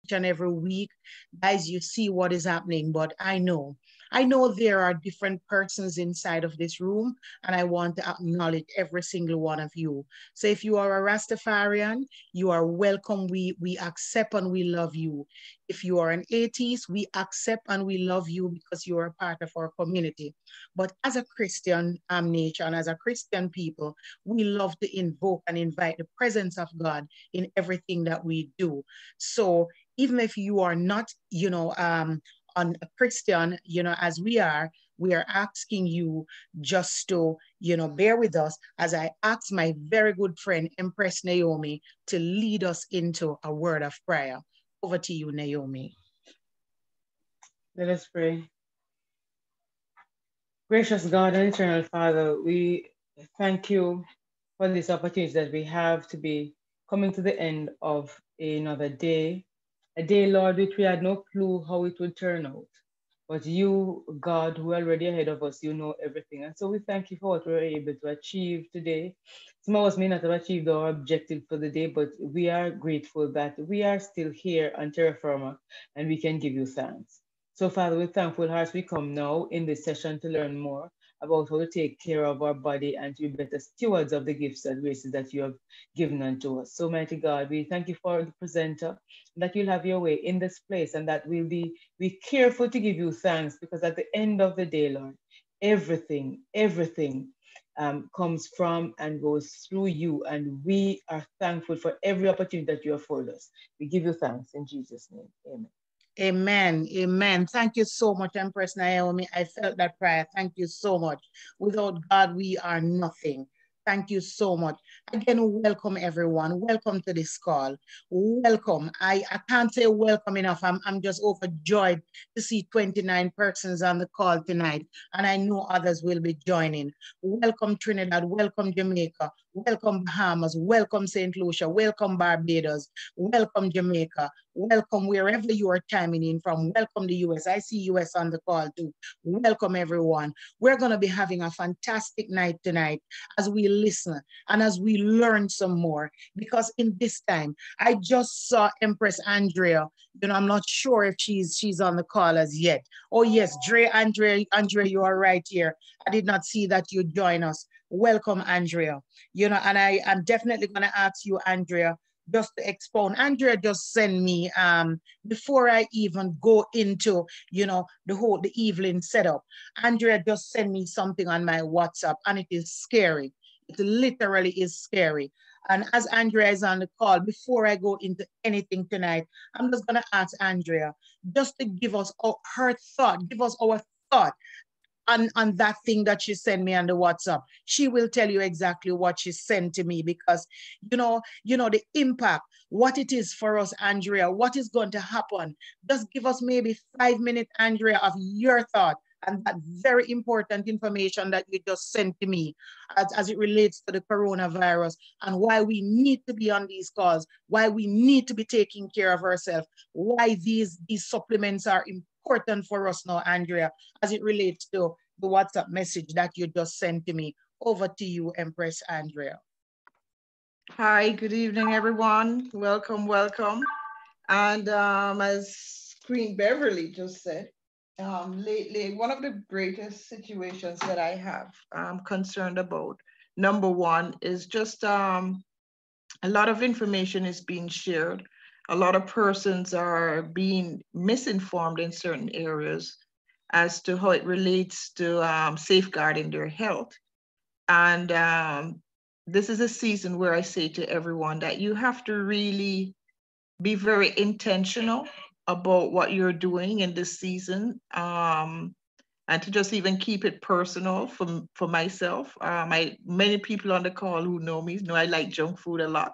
each and every week, guys, you see what is happening, but I know there are different persons inside of this room, and I want to acknowledge every single one of you. So if you are a Rastafarian, you are welcome. We accept and we love you. If you are an atheist, we accept and we love you because you are a part of our community. But as a Christian nation, as a Christian people, we love to invoke and invite the presence of God in everything that we do. So even if you are not, on a Christian, as we are asking you just to, bear with us as I ask my very good friend, Empress Naomi, to lead us into a word of prayer. Over to you, Naomi. Let us pray. Gracious God and eternal Father, we thank you for this opportunity that we have to be coming to the end of another day, a day, Lord, which we had no clue how it would turn out. But you, God, who are already ahead of us, you know everything. And so we thank you for what we were able to achieve today. Some of us may not have achieved our objective for the day, but we are grateful that we are still here on terra firma and we can give you thanks. So, Father, with thankful hearts, we come now in this session to learn more about how to take care of our body and to be better stewards of the gifts and graces that you have given unto us. So, mighty God, we thank you for the presenter, that you'll have your way in this place and that we'll be careful to give you thanks, because at the end of the day, Lord, everything comes from and goes through you. And we are thankful for every opportunity that you afford us. We give you thanks in Jesus' name. Amen. Amen. Amen. Thank you so much, Empress Naomi. I felt that prayer. Thank you so much. Without God, we are nothing. Thank you so much. Again, welcome everyone. Welcome to this call. Welcome. I can't say welcome enough. I'm just overjoyed to see 29 persons on the call tonight. And I know others will be joining. Welcome Trinidad. Welcome Jamaica. Welcome Bahamas. Welcome St. Lucia. Welcome Barbados. Welcome Jamaica. Welcome wherever you are chiming in from. Welcome the US. I see US on the call too. Welcome everyone. We're going to be having a fantastic night tonight as we listen and as we learn some more, because in this time, I just saw Empress Andrea. I'm not sure if she's on the call as yet. Oh yes, Andrea, you are right here. I did not see that you join us. Welcome, Andrea. And I am definitely going to ask you, Andrea, just to expound. Andrea just sent me, before I even go into, the evening setup, Andrea just sent me something on my WhatsApp, and it is scary. It literally is scary. And as Andrea is on the call, before I go into anything tonight, I'm just going to ask Andrea just to give us her thought, give us our thought on that thing that she sent me on the WhatsApp. She will tell you exactly what she sent to me, because the impact, what it is for us, Andrea, what is going to happen. Just give us maybe 5 minutes, Andrea, of your thought and that very important information that you just sent to me as it relates to the coronavirus and why we need to be on these calls, why we need to be taking care of ourselves, why these supplements are important for us now, Andrea, as it relates to the WhatsApp message that you just sent to me. Over to you, Empress Andrea. Hi, good evening, everyone. Welcome, welcome. And as Queen Beverly just said, lately, one of the greatest situations that I have concerned about, number one, is just a lot of information is being shared. A lot of persons are being misinformed in certain areas as to how it relates to safeguarding their health. And this is a season where I say to everyone that you have to really be very intentional about what you're doing in this season, and to just even keep it personal for myself. Many people on the call who know me know I like junk food a lot.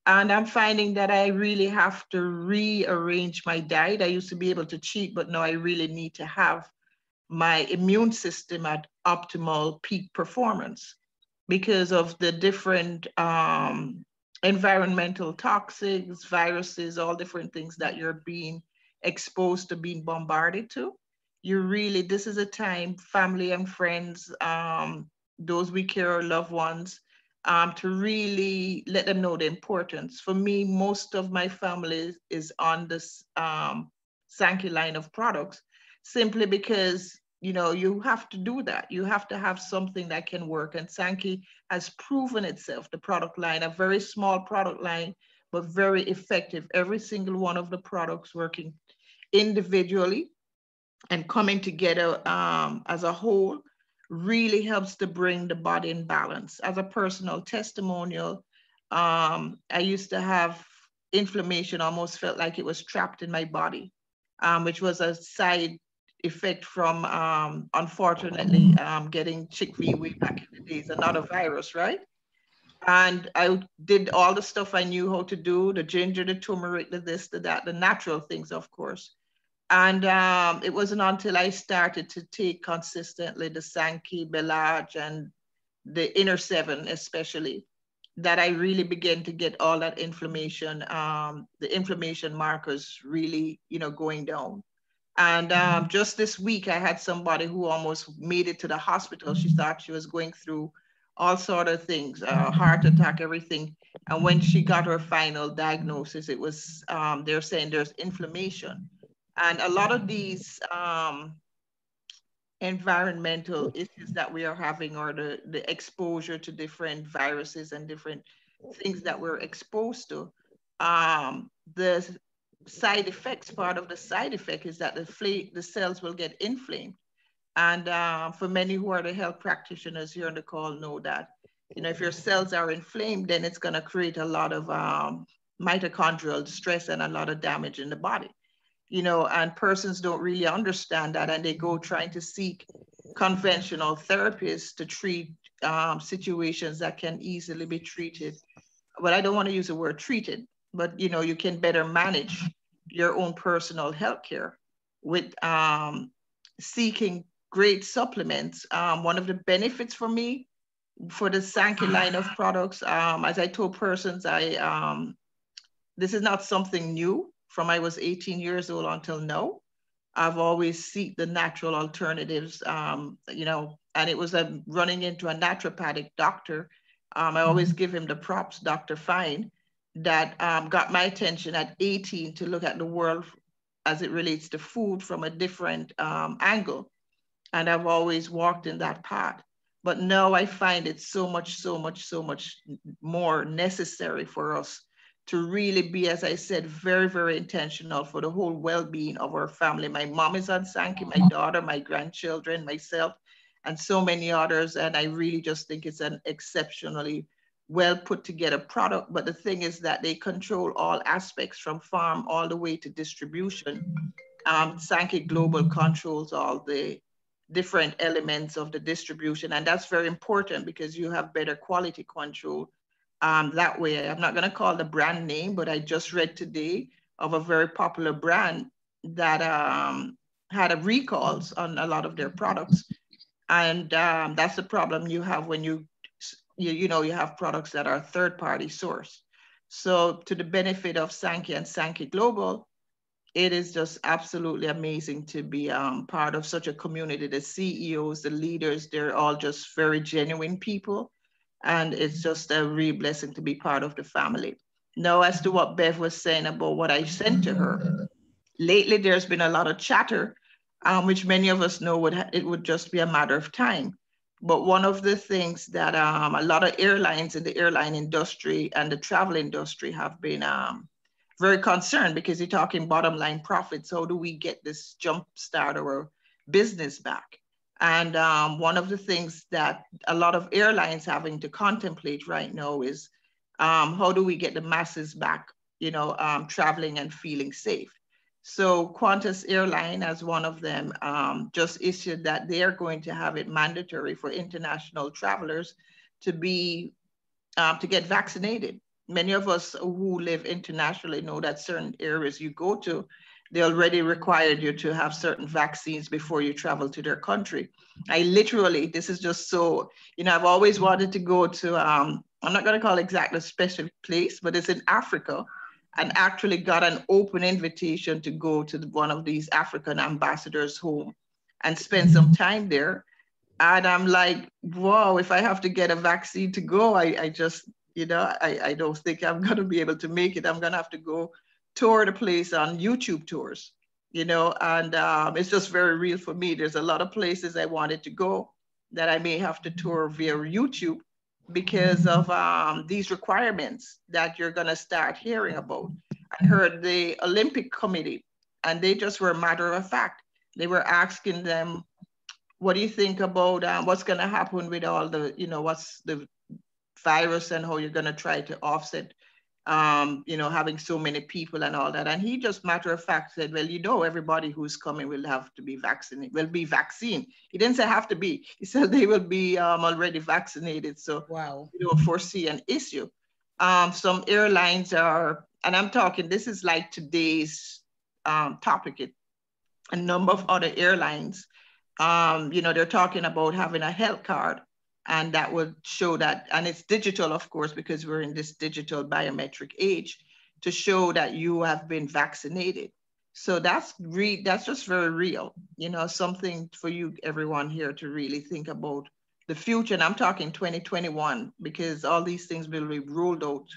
And I'm finding that I really have to rearrange my diet. I used to be able to cheat, but now I really need to have my immune system at optimal peak performance because of the different environmental toxins, viruses, all different things that you're being exposed to, being bombarded to. This is a time, family and friends, those we care, loved ones, to really let them know the importance. For me, most of my family is on this Sanki line of products, simply because, you know, you have to do that. You have to have something that can work. And Sanki has proven itself, the product line, a very small product line, but very effective. Every single one of the products working individually and coming together as a whole really helps to bring the body in balance. As a personal testimonial, I used to have inflammation, almost felt like it was trapped in my body, which was a side effect from, unfortunately, getting chickpea way back in the days, another virus, right? And I did all the stuff I knew how to do, the ginger, the turmeric, the this, the that, the natural things, of course. And it wasn't until I started to take consistently the Sanki, Belage, and the inner seven, especially, that I really began to get all that inflammation, the inflammation markers really, you know, going down. And just this week, I had somebody who almost made it to the hospital. She thought she was going through all sort of things, heart attack, everything. And when she got her final diagnosis, it was, they're saying there's inflammation. And a lot of these environmental issues that we are having, or the exposure to different viruses and different things that we're exposed to, the side effects, part of the side effect is that the cells will get inflamed. And for many who are the health practitioners here on the call know that, you know, if your cells are inflamed, then it's going to create a lot of mitochondrial stress and a lot of damage in the body. You know, and persons don't really understand that, and they go trying to seek conventional therapies to treat situations that can easily be treated. But I don't want to use the word treated, but you know, you can better manage your own personal health care with seeking great supplements. One of the benefits for me for the Sanki line of products, as I told persons, this is not something new. From I was 18 years old until now, I've always seek the natural alternatives, you know, and it was running into a naturopathic doctor. I always give him the props, Dr. Fine, that got my attention at 18 to look at the world as it relates to food from a different angle. And I've always walked in that path. But now I find it so much more necessary for us to really be, as I said, very, very intentional for the whole well-being of our family. My mom is on Sanki, my daughter, my grandchildren, myself, and so many others. And I really just think it's an exceptionally well put together product. But the thing is that they control all aspects from farm all the way to distribution. Sanki Global controls all the different elements of the distribution. And that's very important because you have better quality control that way. I'm not going to call the brand name, but I just read today of a very popular brand that had a recalls on a lot of their products. And that's the problem you have when you have products that are third-party source. So to the benefit of Sanki and Sanki Global, it is just absolutely amazing to be part of such a community. The CEOs, the leaders, they're all just very genuine people. And it's just a real blessing to be part of the family. Now, as to what Bev was saying about what I sent to her, lately there's been a lot of chatter, which many of us know it would just be a matter of time. But one of the things that a lot of airlines in the airline industry and the travel industry have been very concerned, because you're talking bottom line profits. How do we get this jump start our business back? And one of the things that a lot of airlines having to contemplate right now is how do we get the masses back, traveling and feeling safe? So Qantas Airline, as one of them, just issued that they are going to have it mandatory for international travelers to get vaccinated. Many of us who live internationally know that certain areas you go to, they already required you to have certain vaccines before you travel to their country. I literally, this is just so, I've always wanted to go to, I'm not going to call it exactly a special place, but it's in Africa, and actually got an open invitation to go to one of these African ambassadors' home and spend some time there. And I'm like, whoa, if I have to get a vaccine to go, I just, I don't think I'm going to be able to make it. I'm going to have to go tour the place on YouTube tours, and it's just very real for me. There's a lot of places I wanted to go that I may have to tour via YouTube because of these requirements that you're going to start hearing about. I heard the Olympic Committee, and they just were matter of fact. They were asking them, what do you think about what's going to happen with all the, what's the virus and how you're going to try to offset, having so many people and all that. And he just matter of fact said, well, everybody who's coming will have to be vaccinated, will be vaccinated. He didn't say have to be. He said they will be already vaccinated. So Wow. we don't foresee an issue. Some airlines are, and I'm talking, this is like today's topic. A number of other airlines, they're talking about having a health card, and that would show that, and it's digital, of course, because we're in this digital biometric age, to show that you have been vaccinated. So that's just very real, something for you, everyone here, to really think about the future. And I'm talking 2021, because all these things will be rolled out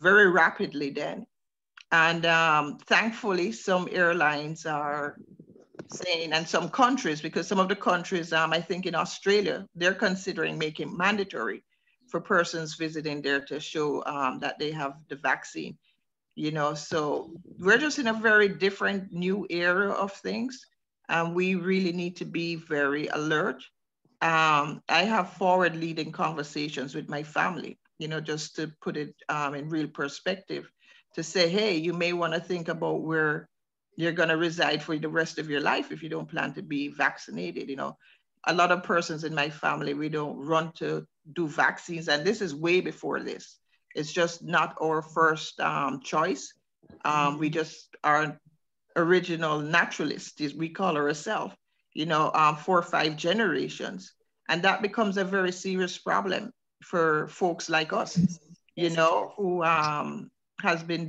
very rapidly then. And thankfully, some airlines are saying, and some countries, because some of the countries, I think in Australia, they're considering making mandatory for persons visiting there to show that they have the vaccine, So we're just in a very different new era of things. And we really need to be very alert. I have forward leading conversations with my family, just to put it in real perspective, to say, hey, you may want to think about where you're going to reside for the rest of your life if you don't plan to be vaccinated. A lot of persons in my family, we don't run to do vaccines. And this is way before this. It's just not our first choice. We just are original naturalists, as we call ourselves, 4 or 5 generations. And that becomes a very serious problem for folks like us, Yes, who has been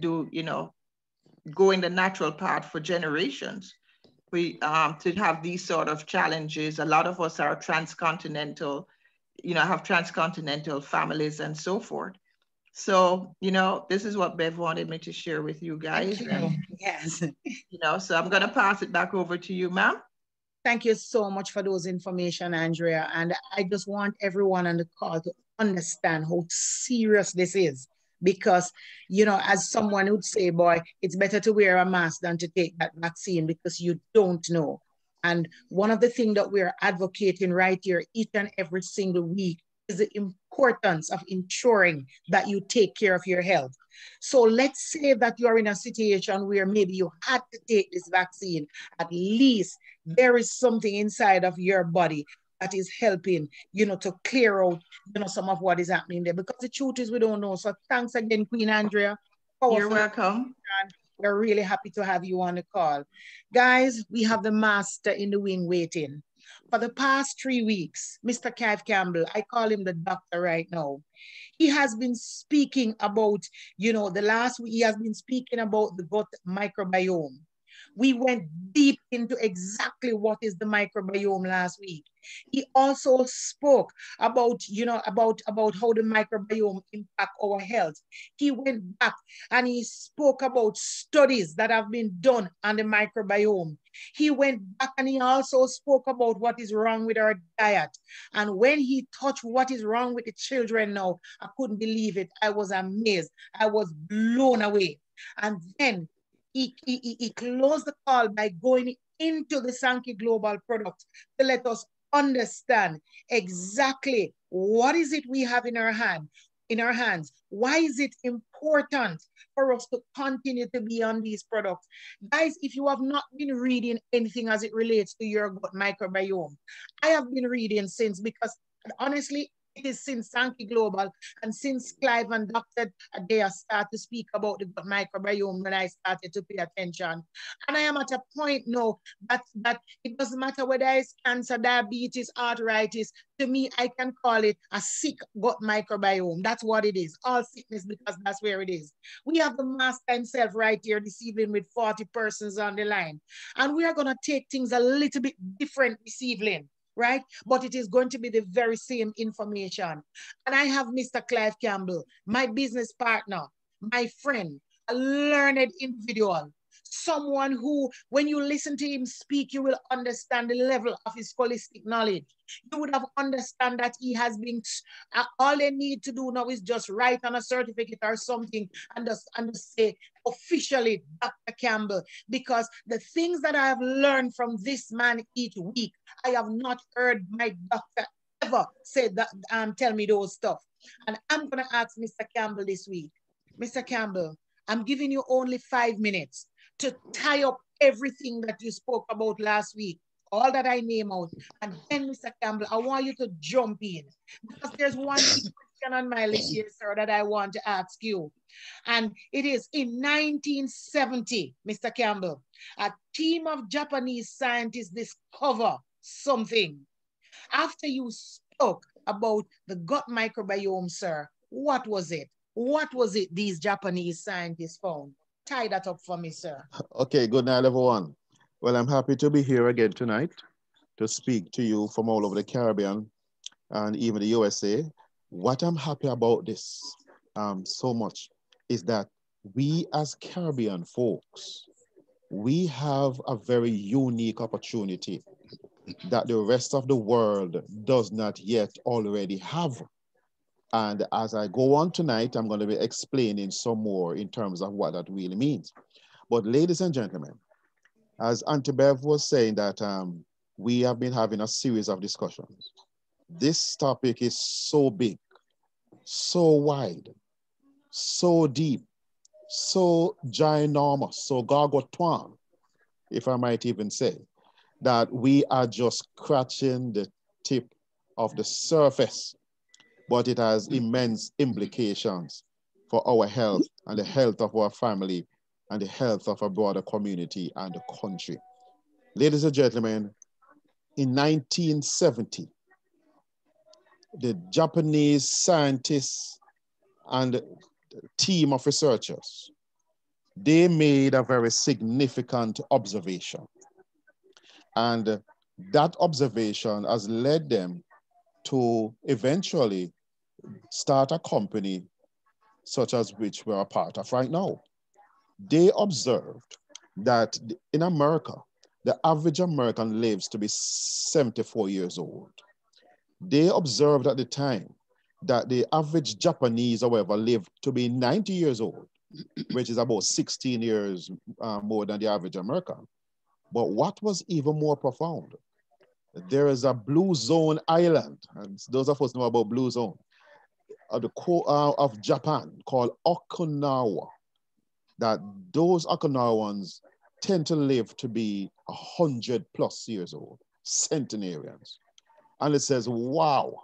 going the natural path for generations. We to have these sort of challenges. A lot of us are transcontinental, have transcontinental families and so forth. So, this is what Bev wanted me to share with you guys. Thank you. And, Yes. so I'm going to pass it back over to you, ma'am. Thank you so much for those information, Andrea. And I just want everyone on the call to understand how serious this is. Because, as someone would say, boy, it's better to wear a mask than to take that vaccine, because you don't know. And one of the things that we're advocating right here each and every single week is the importance of ensuring that you take care of your health. So let's say that you are in a situation where maybe you had to take this vaccine. At least there is something inside of your body that is helping, to clear out, some of what is happening there. Because the truth is, we don't know. So thanks again, Queen Andrea. You're welcome. We're really happy to have you on the call. Guys, we have the master in the wing waiting. For the past 3 weeks, Mr. Clive Campbell, I call him the doctor right now. He has been speaking about, the last week, he has been speaking about the gut microbiome. We went deep into exactly what is the microbiome last week. He also spoke about, about how the microbiome impact our health. He went back and he spoke about studies that have been done on the microbiome. He went back and he also spoke about what is wrong with our diet. And when he touched what is wrong with the children now, I couldn't believe it. I was amazed. I was blown away. And then he closed the call by going into the Sanki Global product to let us understand exactly what is it we have in our hands. Why is it important for us to continue to be on these products? Guys, if you have not been reading anything as it relates to your gut microbiome, I have been reading since, because honestly, it is since Sanki Global and since Clive and Dr. Adair started to speak about the gut microbiome when I started to pay attention. And I am at a point now that it doesn't matter whether it's cancer, diabetes, arthritis. To me, I can call it a sick gut microbiome. That's what it is. All sickness, because that's where it is. We have the master himself right here this evening with 40 persons on the line. And we are going to take things a little bit different this evening. right? But it is going to be the very same information. And I have Mr. Clive Campbell, my business partner, my friend, a learned individual, someone who, when you listen to him speak, you will understand the level of his holistic knowledge. You would have understand that he has been, all they need to do now is just write on a certificate or something and just say officially Dr. Campbell, because the things that I have learned from this man each week, I have not heard my doctor ever say that, tell me those stuff. And I'm going to ask Mr. Campbell this week, Mr. Campbell, I'm giving you only 5 minutes to tie up everything that you spoke about last week, all that I name out. And then, Mr. Campbell, I want you to jump in, because there's one big question on my list here, sir, that I want to ask you. And it is in 1970, Mr. Campbell, a team of Japanese scientists discover something. After you spoke about the gut microbiome, sir, what was it? What was it these Japanese scientists found? Tie that up for me, sir. Okay, good night, everyone. Well, I'm happy to be here again tonight to speak to you from all over the Caribbean and even the USA. What I'm happy about this so much is that we as Caribbean folks, we have a very unique opportunity that the rest of the world does not yet already have. And as I go on tonight, I'm going to be explaining some more in terms of what that really means. But ladies and gentlemen, as Auntie Bev was saying that we have been having a series of discussions. This topic is so big, so wide, so deep, so ginormous, so gargantuan, if I might even say, that we are just scratching the tip of the surface, but it has immense implications for our health and the health of our family and the health of a broader community and the country. Ladies and gentlemen, in 1970, the Japanese scientists and team of researchers, they made a very significant observation. And that observation has led them to eventually start a company such as which we're a part of right now. They observed that in America, the average American lives to be 74 years old. They observed at the time that the average Japanese, however, lived to be 90 years old, which is about 16 years more than the average American. But what was even more profound, there is a blue zone island, and those of us know about blue zone, of the core of Japan called Okinawa, that those Okinawans tend to live to be 100+ years old, centenarians. And it says, wow,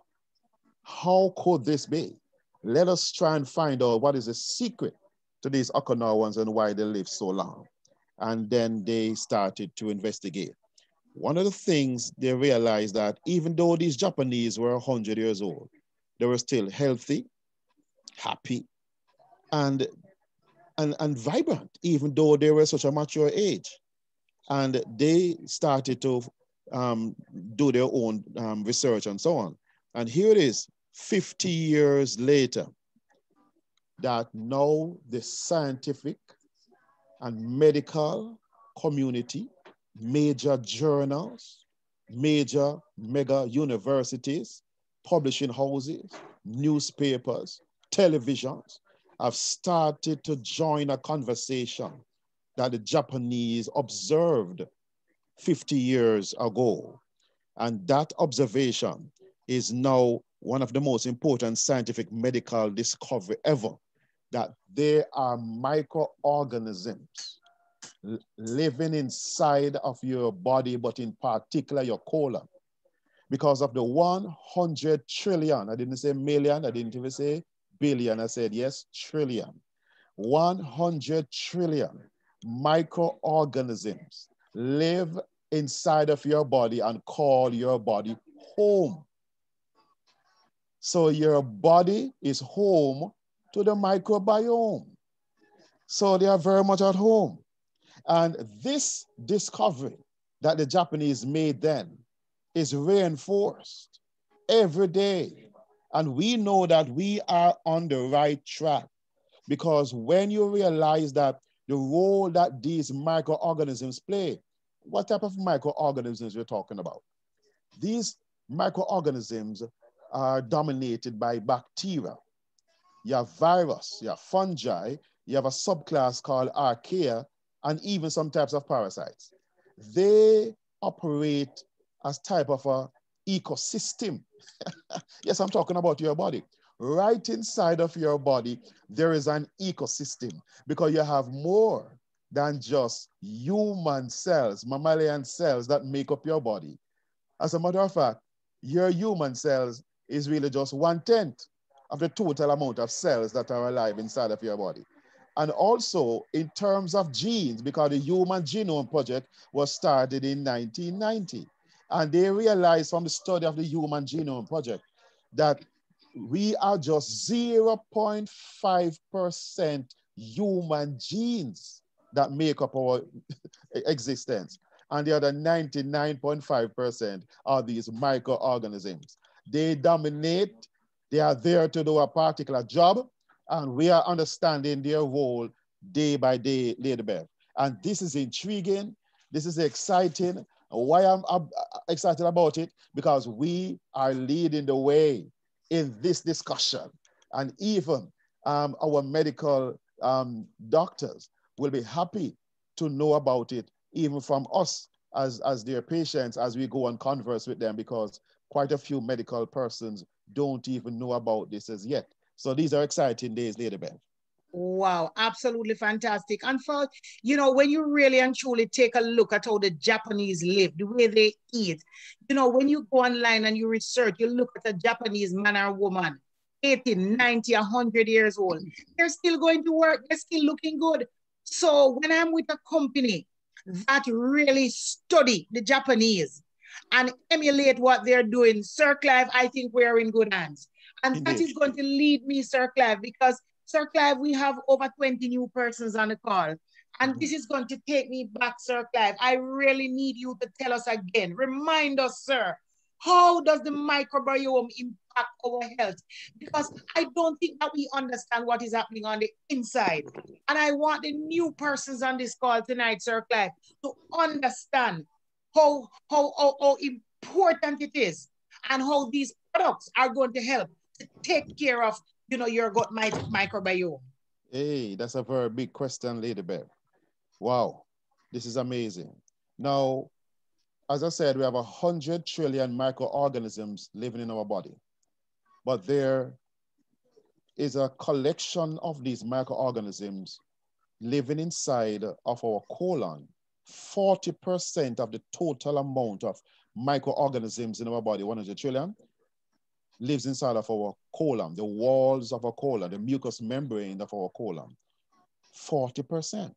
how could this be? Let us try and find out what is the secret to these Okinawans and why they live so long. And then they started to investigate. One of the things they realized that even though these Japanese were 100 years old, they were still healthy, happy, and vibrant, even though they were such a mature age. And they started to do their own research and so on. And here it is, 50 years later, that now the scientific and medical community, major journals, major mega universities, publishing houses, newspapers, televisions have started to join a conversation that the Japanese observed 50 years ago. And that observation is now one of the most important scientific medical discovery ever, that there are microorganisms living inside of your body, but in particular your colon. Because of the 100 trillion, I didn't say million, I didn't even say billion, I said yes, trillion. 100 trillion microorganisms live inside of your body and call your body home. So your body is home to the microbiome. So they are very much at home. And this discovery that the Japanese made then is reinforced every day. And we know that we are on the right track, because when you realize that the role that these microorganisms play, what type of microorganisms we're talking about? These microorganisms are dominated by bacteria. You have virus, you have fungi, you have a subclass called archaea, and even some types of parasites. They operate as type of a ecosystem. Yes, I'm talking about your body. Right inside of your body, there is an ecosystem, because you have more than just human cells, mammalian cells that make up your body. As a matter of fact, your human cells is really just 1/10 of the total amount of cells that are alive inside of your body. And also in terms of genes, because the Human Genome Project was started in 1990. And they realized from the study of the Human Genome Project that we are just 0.5% human genes that make up our existence. And the other 99.5% are these microorganisms. They dominate, they are there to do a particular job, and we are understanding their role day by day, Lady Beth. And this is intriguing, this is exciting. Why I'm excited about it? Because we are leading the way in this discussion. And even our medical doctors will be happy to know about it, even from us as their patients, as we go and converse with them, because quite a few medical persons don't even know about this as yet. So these are exciting days, Lady Beth. Wow, absolutely fantastic. And for, when you really and truly take a look at how the Japanese live, the way they eat, when you go online and you research, you look at a Japanese man or woman, 80, 90, 100 years old, they're still going to work, they're still looking good. So when I'm with a company that really study the Japanese and emulate what they're doing, Sir Clive, I think we're in good hands. And Indeed. that is going to lead me, Sir Clive, because Sir Clive, we have over 20 new persons on the call. And this is going to take me back, Sir Clive. I really need you to tell us again. Remind us, sir, how does the microbiome impact our health? Because I don't think that we understand what is happening on the inside. And I want the new persons on this call tonight, Sir Clive, to understand how important it is and how these products are going to help to take care of your gut microbiome. Hey, that's a very big question, Lady Beth. Wow, this is amazing. Now, as I said, we have 100 trillion microorganisms living in our body, but there is a collection of these microorganisms living inside of our colon. 40% of the total amount of microorganisms in our body, 100 trillion, lives inside of our colon, the walls of our colon, the mucous membrane of our colon. 40%.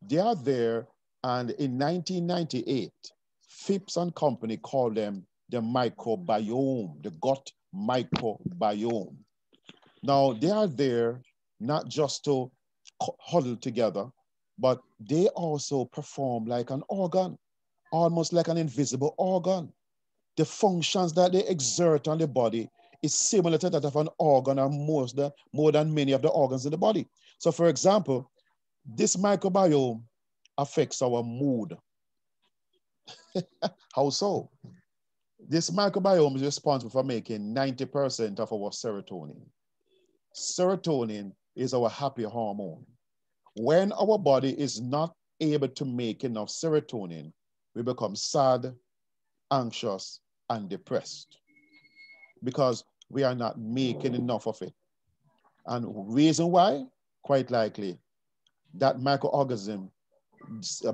They are there, and in 1998, Phipps and Company called them the microbiome, the gut microbiome. Now, they are there not just to huddle together, but they also perform like an organ, almost like an invisible organ. The functions that they exert on the body is similar to that of an organ, or more than many of the organs in the body. So for example, this microbiome affects our mood. How so? This microbiome is responsible for making 90% of our serotonin. Serotonin is our happy hormone. When our body is not able to make enough serotonin, we become sad, anxious, and depressed because we are not making enough of it. And reason why? Quite likely, that microorganism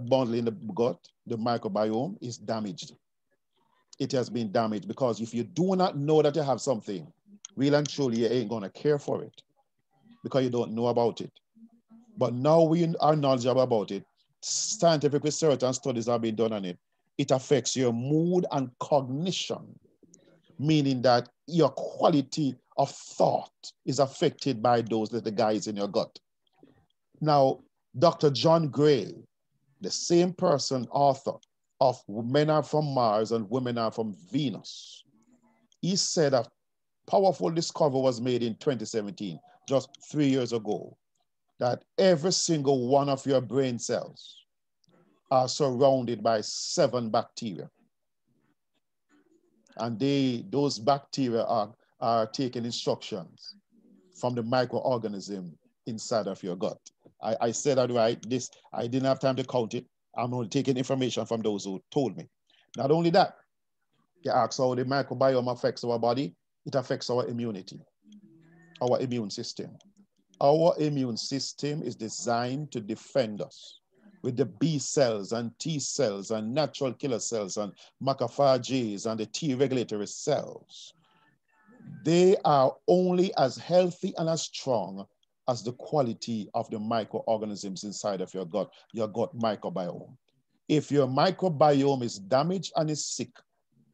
bundle in the gut, the microbiome, is damaged. It has been damaged because if you do not know that you have something, real and truly, you ain't gonna care for it because you don't know about it. But now we are knowledgeable about it. Scientific research and studies have been done on it. It affects your mood and cognition, meaning that your quality of thought is affected by those little guys in your gut. Now, Dr. John Gray, the same person, author of men are from Mars and women are from Venus. He said a powerful discovery was made in 2017, just 3 years ago, that every single one of your brain cells are surrounded by 7 bacteria. And those bacteria are taking instructions from the microorganism inside of your gut. I said that right. I didn't have time to count it. I'm only taking information from those who told me. Not only that, you ask how the microbiome affects our body, it affects our immunity, our immune system. Our immune system is designed to defend us with the B cells and T cells and natural killer cells and macrophages and the T regulatory cells. They are only as healthy and as strong as the quality of the microorganisms inside of your gut microbiome. If your microbiome is damaged and is sick,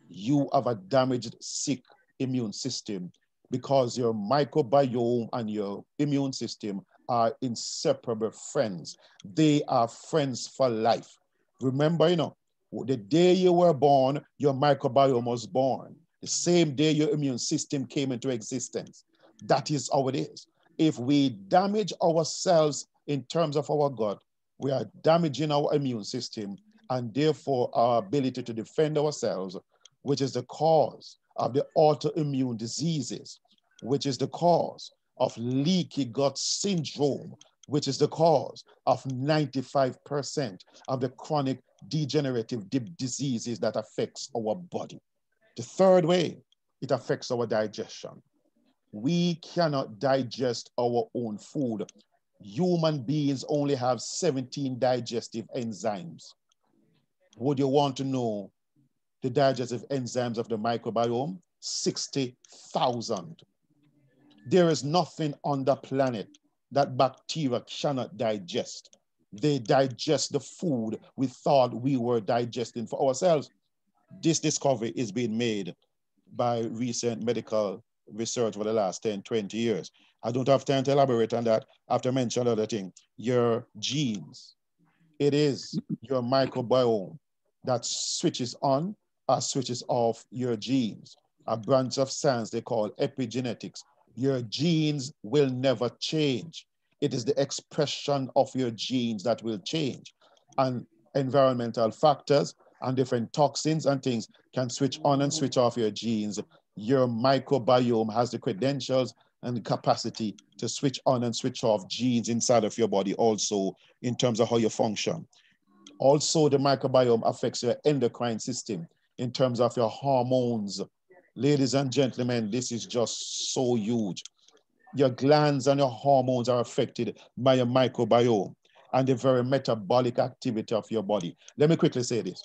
you have a damaged, sick immune system because your microbiome and your immune system are inseparable friends. They are friends for life. Remember, the day you were born, your microbiome was born. The same day your immune system came into existence. That is how it is. If we damage ourselves in terms of our gut, we are damaging our immune system and therefore our ability to defend ourselves, which is the cause of the autoimmune diseases, which is the cause of leaky gut syndrome, which is the cause of 95% of the chronic degenerative diseases that affects our body. The third way, it affects our digestion. We cannot digest our own food. Human beings only have 17 digestive enzymes. Would you want to know the digestive enzymes of the microbiome? 60,000. There is nothing on the planet that bacteria cannot digest. They digest the food we thought we were digesting for ourselves. This discovery is being made by recent medical research for the last 10, 20 years. I don't have time to elaborate on that. After mentioning another thing, your genes. It is your microbiome that switches on or switches off your genes. A branch of science they call epigenetics. Your genes will never change. It is the expression of your genes that will change. And environmental factors and different toxins and things can switch on and switch off your genes. Your microbiome has the credentials and the capacity to switch on and switch off genes inside of your body also in terms of how you function. Also, the microbiome affects your endocrine system in terms of your hormones. Ladies and gentlemen, this is just so huge. Your glands and your hormones are affected by your microbiome and the very metabolic activity of your body. Let me quickly say this.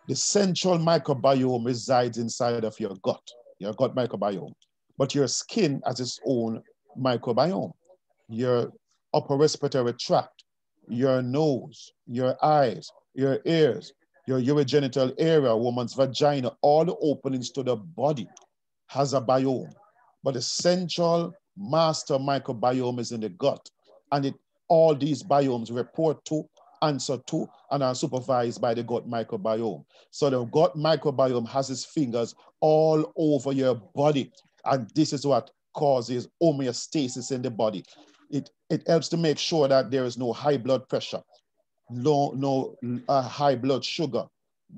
The central microbiome resides inside of your gut microbiome, but your skin has its own microbiome. Your upper respiratory tract, your nose, your eyes, your ears, your urogenital area, woman's vagina, all the openings to the body has a biome. But the central master microbiome is in the gut. And all these biomes report to, answer to, and are supervised by the gut microbiome. So the gut microbiome has its fingers all over your body. And this is what causes homeostasis in the body. It helps to make sure that there is no high blood pressure, no high blood sugar.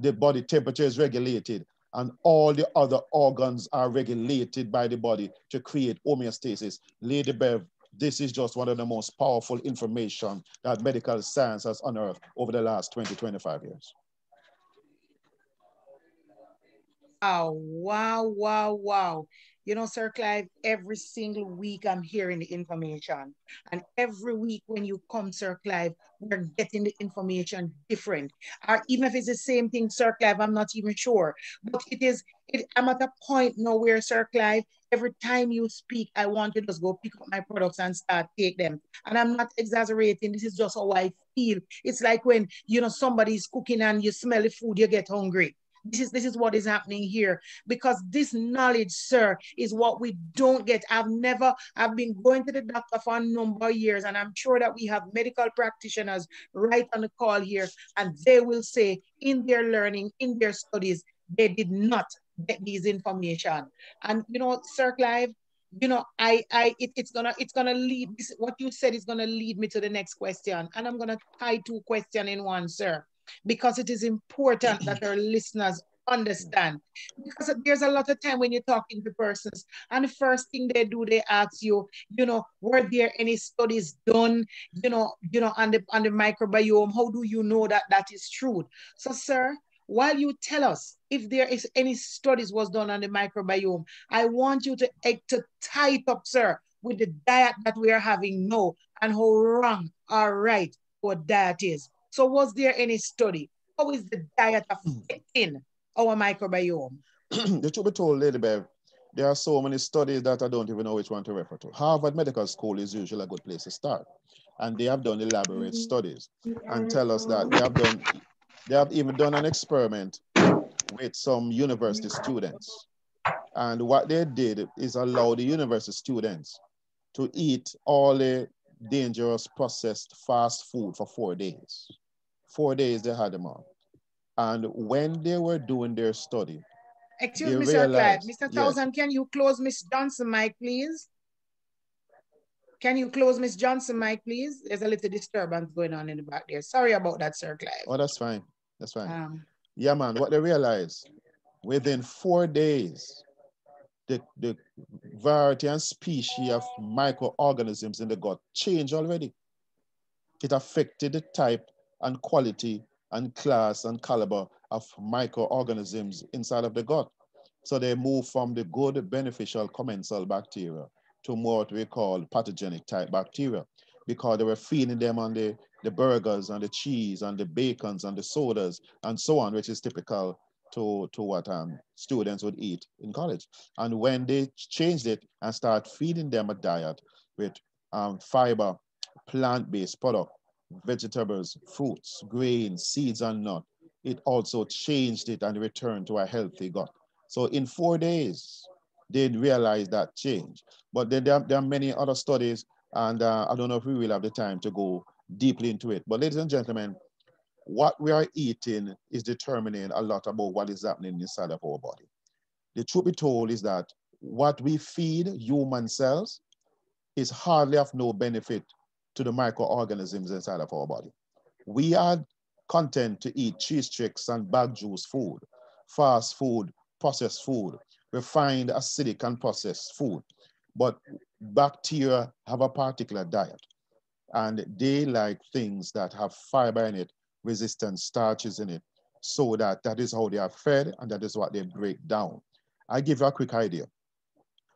The body temperature is regulated, and all the other organs are regulated by the body to create homeostasis. Lady Bev, this is just one of the most powerful information that medical science has unearthed over the last 20, 25 years. Wow, wow, wow, wow. Sir Clive, every single week I'm hearing the information. And every week when you come, Sir Clive, we're getting the information different. Or even if it's the same thing, Sir Clive, I'm not even sure. But I'm at a point now where, Sir Clive, every time you speak, I want you to just go pick up my products and start take them. And I'm not exaggerating. This is just how I feel. It's like when, somebody's cooking and you smell the food, you get hungry. This is what is happening here, because this knowledge, sir, is what we don't get. I've been going to the doctor for a number of years, and I'm sure that we have medical practitioners right on the call here, and they will say in their learning, in their studies, they did not get these information. And Sir Clive, it's gonna lead this, what you said is gonna lead me to the next question, and I'm gonna tie two questions in one, sir, because it is important that our listeners understand. Because there's a lot of time when you're talking to persons, and the first thing they do, they ask you, were there any studies done, on the microbiome? How do you know that that is true? So, sir, while you tell us if there is any studies was done on the microbiome, I want you to tie it up, sir, with the diet that we are having now and how wrong or right our diet is. So was there any study? How is the diet affecting our microbiome? The truth be told, Lady Bev, there are so many studies that I don't even know which one to refer to. Harvard Medical School is usually a good place to start. And they have done elaborate studies and tell us that they have even done an experiment with some university students. And what they did is allow the university students to eat all the dangerous processed fast food for 4 days. 4 days they had them on. And when they were doing their study, Excuse they me, Sir Clive. realized, Mr. yes, Thousand, can you close Miss Johnson mic, please? Can you close Miss Johnson mic, please? There's a little disturbance going on in the back there. Sorry about that, Sir Clive. oh, that's fine. That's fine. Yeah, man, what they realized, within 4 days, the variety and species of microorganisms in the gut changed already. It affected the type and quality and class and caliber of microorganisms inside of the gut. So they move from the good, beneficial, commensal bacteria to more what we call pathogenic type bacteria, because they were feeding them on the burgers and the cheese and the bacons and the sodas and so on, which is typical to what students would eat in college. And when they changed it and start feeding them a diet with fiber, plant-based product, vegetables, fruits, grains, seeds, and nuts, it also changed it and returned to a healthy gut. So in 4 days, they realized that change. But then there are many other studies, and I don't know if we will have the time to go deeply into it. But ladies and gentlemen, what we are eating is determining a lot about what is happening inside of our body. The truth be told is that what we feed human cells is hardly of no benefit to the microorganisms inside of our body. We are content to eat cheese tricks and bag juice food, fast food, processed food, refined, acidic, and processed food. But bacteria have a particular diet, and they like things that have fiber in it, resistant starches in it, so that is how they are fed, and that is what they break down. I give you a quick idea.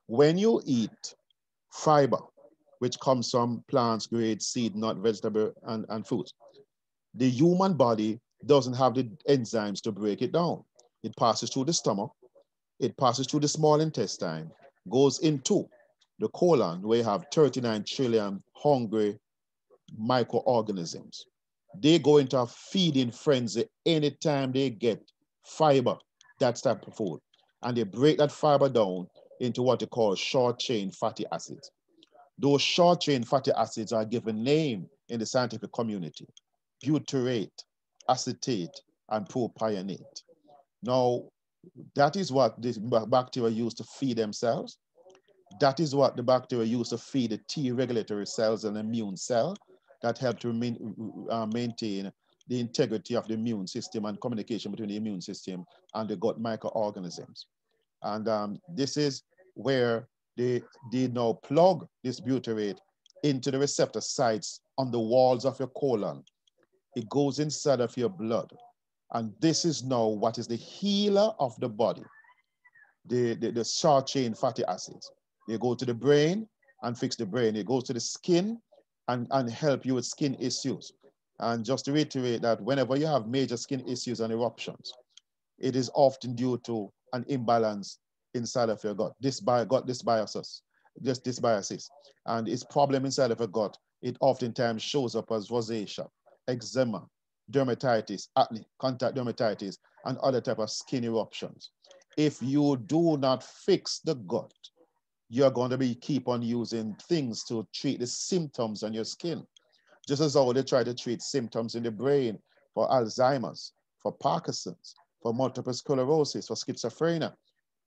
When you eat fiber, which comes from plants, grade, seed, nut, vegetable, and fruits, the human body doesn't have the enzymes to break it down. It passes through the stomach, it passes through the small intestine, goes into the colon, where you have 39 trillion hungry microorganisms. They go into a feeding frenzy anytime they get fiber, that type of food. And they break that fiber down into what they call short-chain fatty acids. Those short-chain fatty acids are given name in the scientific community: butyrate, acetate, and propionate. Now, that is what the bacteria use to feed themselves. That is what the bacteria use to feed the T regulatory cells and immune cell that help to maintain the integrity of the immune system and communication between the immune system and the gut microorganisms. And this is where they now plug this butyrate into the receptor sites on the walls of your colon. It goes inside of your blood. And this is now what is the healer of the body, the short chain fatty acids. They go to the brain and fix the brain. It goes to the skin and help you with skin issues. And just to reiterate that whenever you have major skin issues and eruptions, it is often due to an imbalance inside of your gut. This biases. And its problem inside of your gut, it oftentimes shows up as rosacea, eczema, dermatitis, acne, contact dermatitis, and other type of skin eruptions. If you do not fix the gut, you're going to be keep on using things to treat the symptoms on your skin. Just as how they try to treat symptoms in the brain for Alzheimer's, for Parkinson's, for multiple sclerosis, for schizophrenia.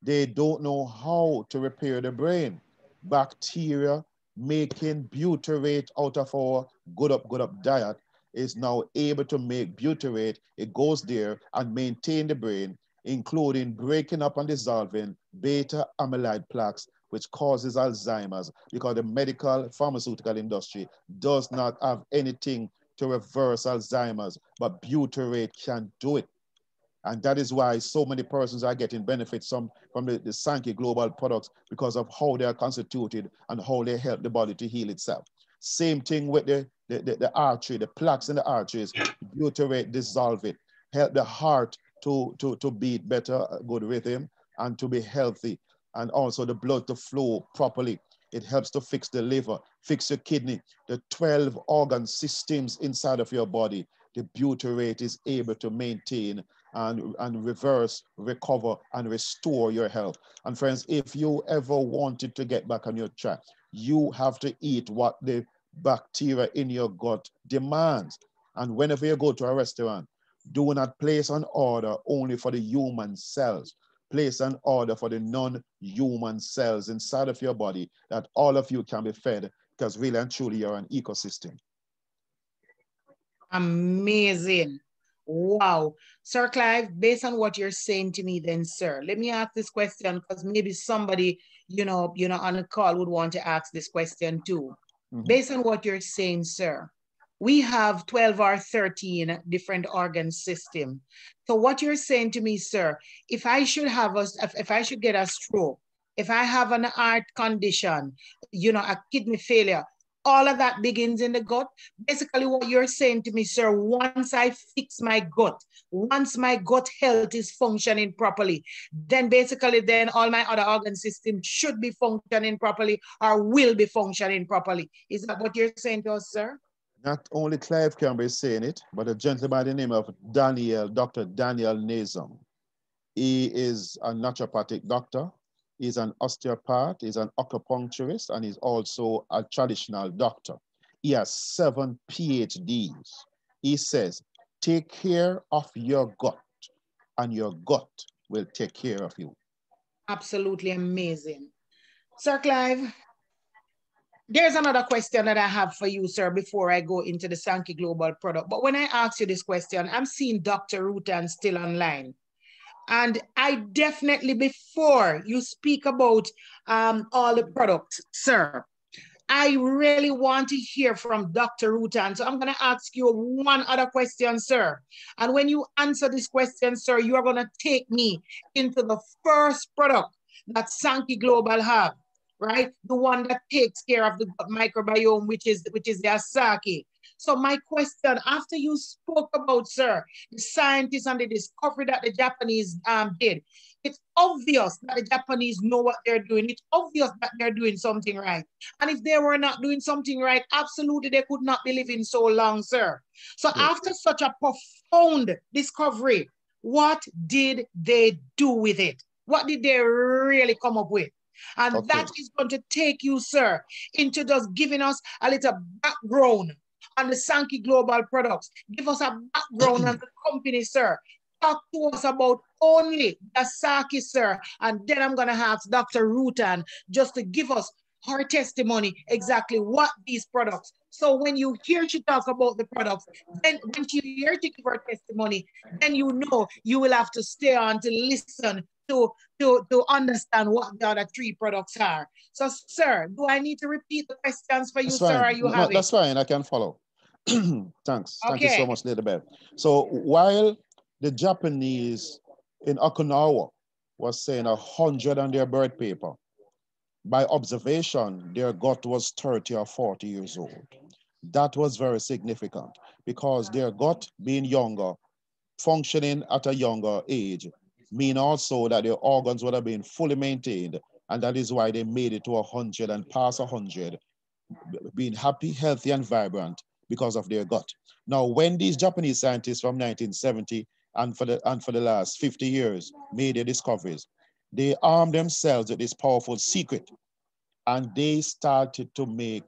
They don't know how to repair the brain. Bacteria making butyrate out of our good up diet is now able to make butyrate. It goes there and maintain the brain, including breaking up and dissolving beta amyloid plaques, which causes Alzheimer's, because the medical pharmaceutical industry does not have anything to reverse Alzheimer's, but butyrate can do it. And that is why so many persons are getting benefits from the Sanki global products, because of how they are constituted and how they help the body to heal itself. Same thing with the artery, the plaques in the arteries, butyrate dissolve it, help the heart to beat better, good rhythm, and to be healthy, and also the blood to flow properly. It helps to fix the liver, fix your kidney, the 12 organ systems inside of your body. The butyrate is able to maintain and reverse, recover, and restore your health. And friends, if you ever wanted to get back on your track, you have to eat what the bacteria in your gut demands. And whenever you go to a restaurant, do not place an order only for the human cells. Place an order for the non-human cells inside of your body, that all of you can be fed, because really and truly you're an ecosystem. Amazing. Wow. Sir Clive, based on what you're saying to me then, sir, let me ask this question, because maybe somebody, on a call would want to ask this question too. Based on what you're saying, sir, we have 12 or 13 different organ systems. So what you're saying to me, sir, if I should get a stroke, if I have an heart condition, a kidney failure, all of that begins in the gut. Basically, what you're saying to me, sir, once I fix my gut, once my gut health is functioning properly, then basically all my other organ systems should be functioning properly or will be functioning properly. Is that what you're saying to us, sir? Not only Clive Campbell is saying it, but a gentleman by the name of Dr. Daniel Nazem. He is a naturopathic doctor. He's an osteopath, he's an acupuncturist, and he's also a traditional doctor. He has 7 PhDs. He says, take care of your gut, and your gut will take care of you. Absolutely amazing. Sir Clive, there's another question that I have for you, sir, before I go into the Sanki Global product. But when I ask you this question, I'm seeing Dr. Rutan still online. And I definitely, before you speak about all the products, sir, I really want to hear from Dr. Rutan. So I'm going to ask you one other question, sir. And when you answer this question, sir, you are going to take me into the first product that Sanki Global have, right? The one that takes care of the microbiome, which is the Asaki. So my question, after you spoke about, sir, the scientists and the discovery that the Japanese did, it's obvious that the Japanese know what they're doing. It's obvious that they're doing something right. And if they were not doing something right, absolutely they could not be living so long, sir. So after such a profound discovery, what did they do with it? What did they really come up with? And that is going to take you, sir, into just giving us a little background on the Sanki Global products. Give us a background on the company, sir. Talk to us about only the Saki, sir. And then I'm going to ask Dr. Rutan just to give us her testimony, exactly what these products. So when you hear she talk about the products, then when you hear to give her testimony, then you know you will have to stay on to listen to understand what the other 3 products are. So, sir, do I need to repeat the questions for you, sir? Or you have it? That's fine. I can follow. Thanks. Okay. Thank you so much, Lady Beth. So while the Japanese in Okinawa was saying 100 on their birth paper, by observation, their gut was 30 or 40 years old. That was very significant, because their gut being younger, functioning at a younger age, mean also that their organs would have been fully maintained. And that is why they made it to 100 and past 100, being happy, healthy, and vibrant, because of their gut. Now, when these Japanese scientists from 1970 and for the last 50 years made their discoveries, they armed themselves with this powerful secret, and they started to make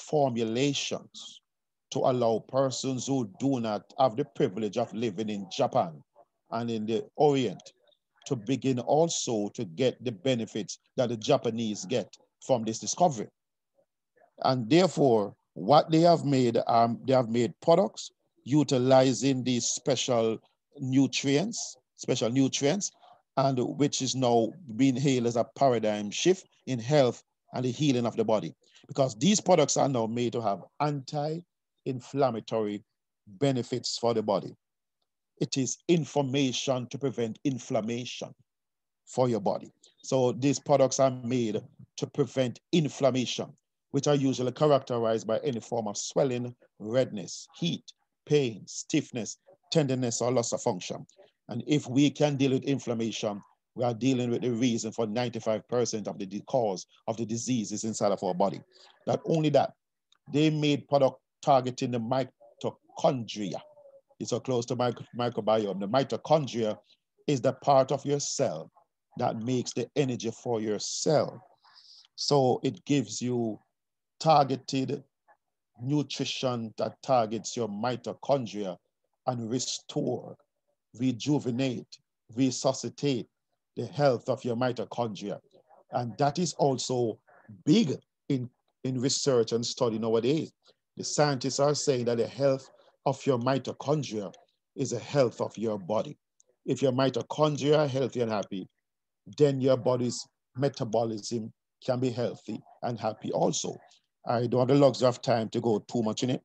formulations to allow persons who do not have the privilege of living in Japan and in the Orient to begin also to get the benefits that the Japanese get from this discovery. And therefore, what they have made products utilizing these special nutrients, and which is now being hailed as a paradigm shift in health and the healing of the body. Because these products are now made to have anti-inflammatory benefits for the body. It is information to prevent inflammation for your body. So these products are made to prevent inflammation, which are usually characterized by any form of swelling, redness, heat, pain, stiffness, tenderness, or loss of function. And if we can deal with inflammation, we are dealing with the reason for 95% of the cause of the diseases inside of our body. Not only that, they made product targeting the mitochondria. It's so close to microbiome. The mitochondria is the part of your cell that makes the energy for your cell. So it gives you targeted nutrition that targets your mitochondria and restore, rejuvenate, resuscitate the health of your mitochondria. And that is also big in research and study nowadays. The scientists are saying that the health of your mitochondria is the health of your body. If your mitochondria are healthy and happy, then your body's metabolism can be healthy and happy also. I don't have the luxury of time to go too much in it,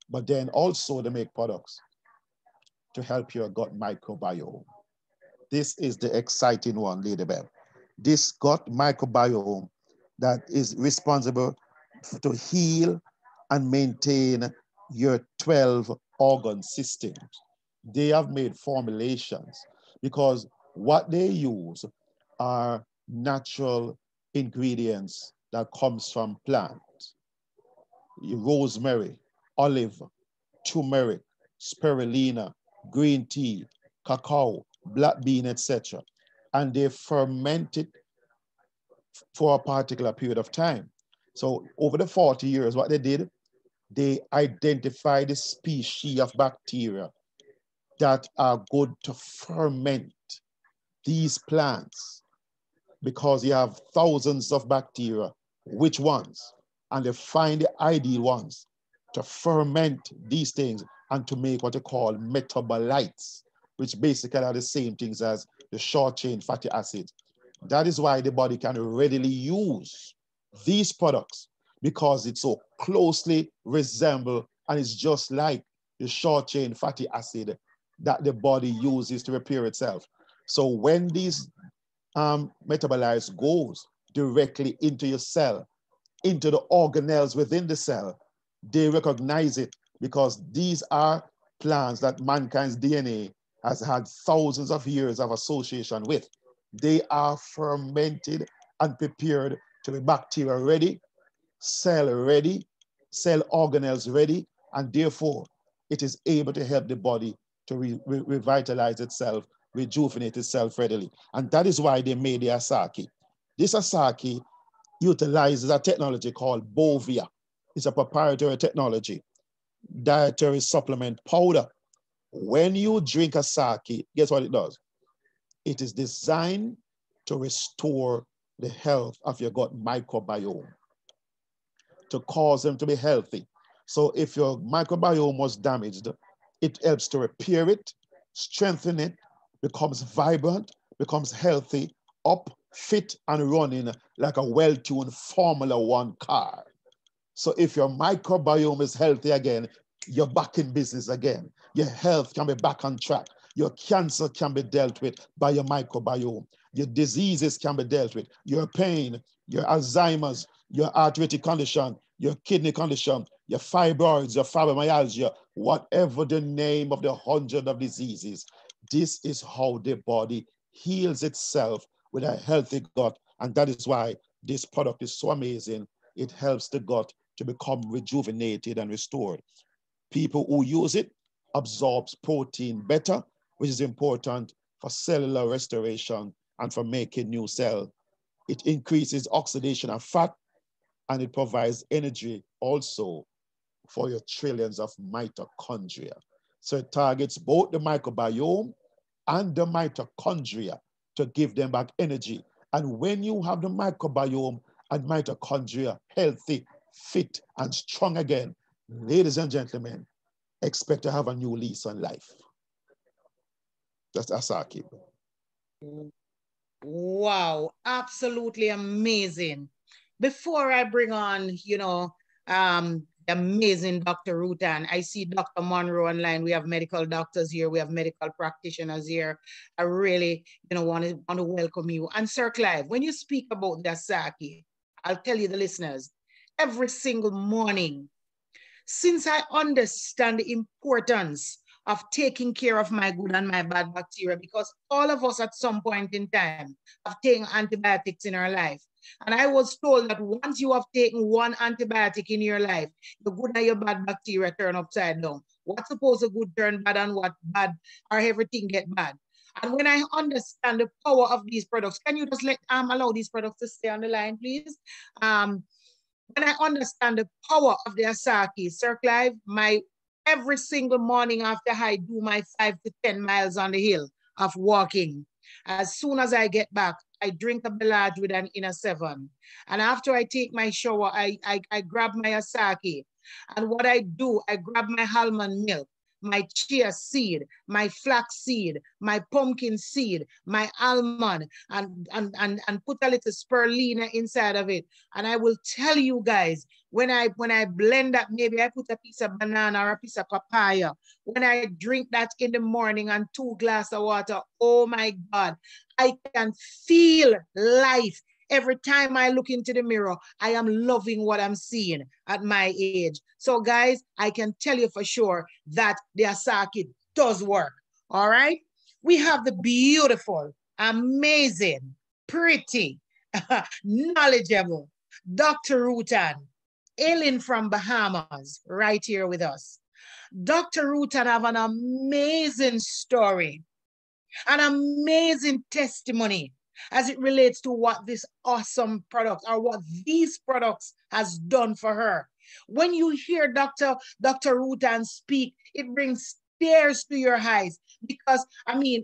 but then also they make products to help your gut microbiome. This is the exciting one, Lady Bell. This gut microbiome that is responsible to heal and maintain your 12 organ systems. They have made formulations because what they use are natural ingredients that comes from plants. Rosemary, olive, turmeric, spirulina, green tea, cacao, black bean, etc. And they ferment it for a particular period of time. So over the 40 years, what they did, they identified the species of bacteria that are good to ferment these plants, because you have thousands of bacteria. Which ones? And they find the ideal ones to ferment these things and to make what they call metabolites, which basically are the same things as the short chain fatty acids. That is why the body can readily use these products, because it so closely resemble and it's just like the short chain fatty acid that the body uses to repair itself. So when these metabolites goes directly into your cell, into the organelles within the cell, they recognize it, because these are plants that mankind's DNA has had thousands of years of association with. They are fermented and prepared to be bacteria ready, cell ready, cell organelles ready, and therefore it is able to help the body to revitalize itself, rejuvenate itself readily. And that is why they made the Asaki. This Asaki utilizes a technology called Bovia. It's a proprietary technology, dietary supplement powder. When you drink Asaki, guess what it does? It is designed to restore the health of your gut microbiome, to cause them to be healthy. So if your microbiome was damaged, it helps to repair it, strengthen it, becomes vibrant, becomes healthy, up, fit, and running like a well-tuned Formula One car. So if your microbiome is healthy again, you're back in business again. Your health can be back on track. Your cancer can be dealt with by your microbiome. Your diseases can be dealt with. Your pain, your Alzheimer's, your arthritic condition, your kidney condition, your fibroids, your fibromyalgia, whatever the name of the 100 of diseases. This is how the body heals itself with a healthy gut. And that is why this product is so amazing. It helps the gut to become rejuvenated and restored. People who use it absorbs protein better, which is important for cellular restoration and for making new cell. It increases oxidation of fat, and it provides energy also for your trillions of mitochondria. So it targets both the microbiome and the mitochondria to give them back energy. And when you have the microbiome and mitochondria healthy, fit, and strong again, ladies and gentlemen, expect to have a new lease on life. That's Asaki. Wow, absolutely amazing. Before I bring on, the amazing Dr. Rutan, I see Dr. Monroe online. We have medical doctors here. We have medical practitioners here. I really, want to welcome you. And Sir Clive, when you speak about the Asaki, I'll tell you the listeners, every single morning, since I understand the importance of taking care of my good and my bad bacteria, because all of us at some point in time have taken antibiotics in our life. And I was told that once you have taken one antibiotic in your life, your good and your bad bacteria turn upside down. What's supposed to good turn bad and what bad or everything get bad. And when I understand the power of these products, can you just allow these products to stay on the line, please? When I understand the power of the Asaki, Sir Clive, every single morning after I do my 5 to 10 miles on the hill of walking, as soon as I get back, I drink a Belage with an inner 7. And after I take my shower, I grab my Asaki. And what I do, I grab my almond milk, my chia seed, my flax seed, my pumpkin seed, my almond, and put a little spirulina inside of it. And I will tell you guys, when I blend that, maybe I put a piece of banana or a piece of papaya. When I drink that in the morning and 2 glasses of water, oh my God, I can feel life. Every time I look into the mirror, I am loving what I'm seeing at my age. So guys, I can tell you for sure that the Asaki does work, all right? We have the beautiful, amazing, pretty, knowledgeable Dr. Rutan, hailing from Bahamas, right here with us. Dr. Rutan have an amazing story, an amazing testimony as it relates to what this awesome product or what these products has done for her. When you hear Dr. Rutan speak, it brings tears to your eyes because,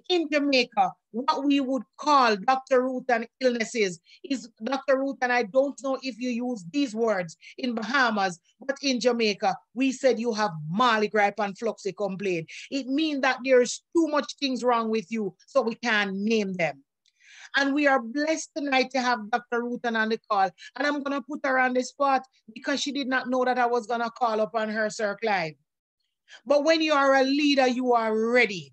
in Jamaica, what we would call Dr. Rutan illnesses is, Dr. Rutan, I don't know if you use these words in Bahamas, but in Jamaica, we said you have Marley gripe and fluxy complaint. It means that there's too much things wrong with you, so we can't name them. And we are blessed tonight to have Dr. Rutan on the call. And I'm going to put her on the spot because she did not know that I was going to call upon her, Sir Clive. But when you are a leader, you are ready.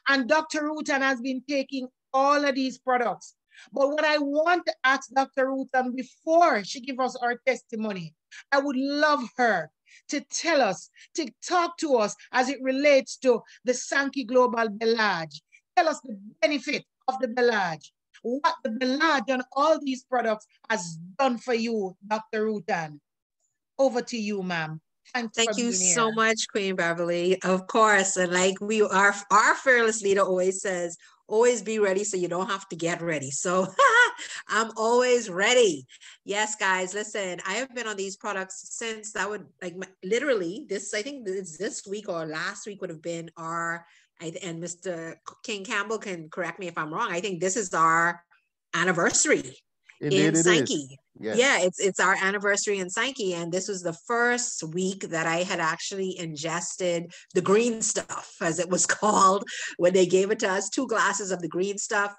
And Dr. Rutan has been taking all of these products. But what I want to ask Dr. Rutan before she gives us our testimony, I would love her to tell us, to talk to us as it relates to the Sanki Global Belage. Tell us the benefit of the Belage, what the Belage and all these products has done for you, Dr. Rutan. Over to you, ma'am. Thank you so much, Queen Beverly. Of course, and like our fearless leader always says, always be ready so you don't have to get ready. So I'm always ready. Yes, guys, listen, I have been on these products since literally I think it's this week or last week would have been and Mr. King Campbell can correct me if I'm wrong. I think this is our anniversary in Sanki. Yes. Yeah, it's our anniversary in Sanki, and this was the first week that I had actually ingested the green stuff, as it was called, when they gave it to us, 2 glasses of the green stuff.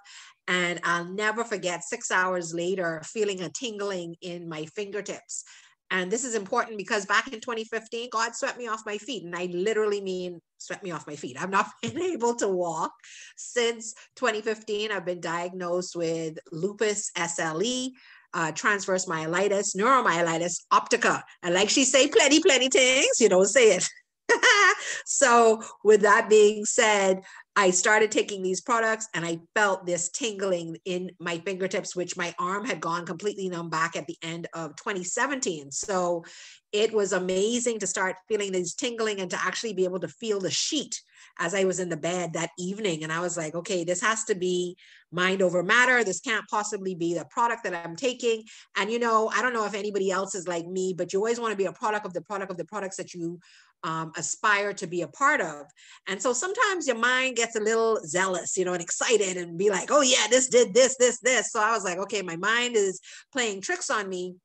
And I'll never forget 6 hours later, feeling a tingling in my fingertips. And this is important because back in 2015, God swept me off my feet. And I literally mean swept me off my feet. I've not been able to walk since 2015. I've been diagnosed with lupus SLE, transverse myelitis, neuromyelitis optica. And like she say, plenty things, you don't say it. So with that being said, I started taking these products and I felt this tingling in my fingertips, which my arm had gone completely numb back at the end of 2017. So it was amazing to start feeling this tingling and to actually be able to feel the sheet as I was in the bed that evening. And I was like, okay, this has to be mind over matter. This can't possibly be the product that I'm taking. And, you know, I don't know if anybody else is like me, but you always want to be a product of the products that you aspire to be a part of. And so sometimes your mind gets a little zealous, you know, and excited and be like, oh yeah, this did this. So I was like, okay, my mind is playing tricks on me.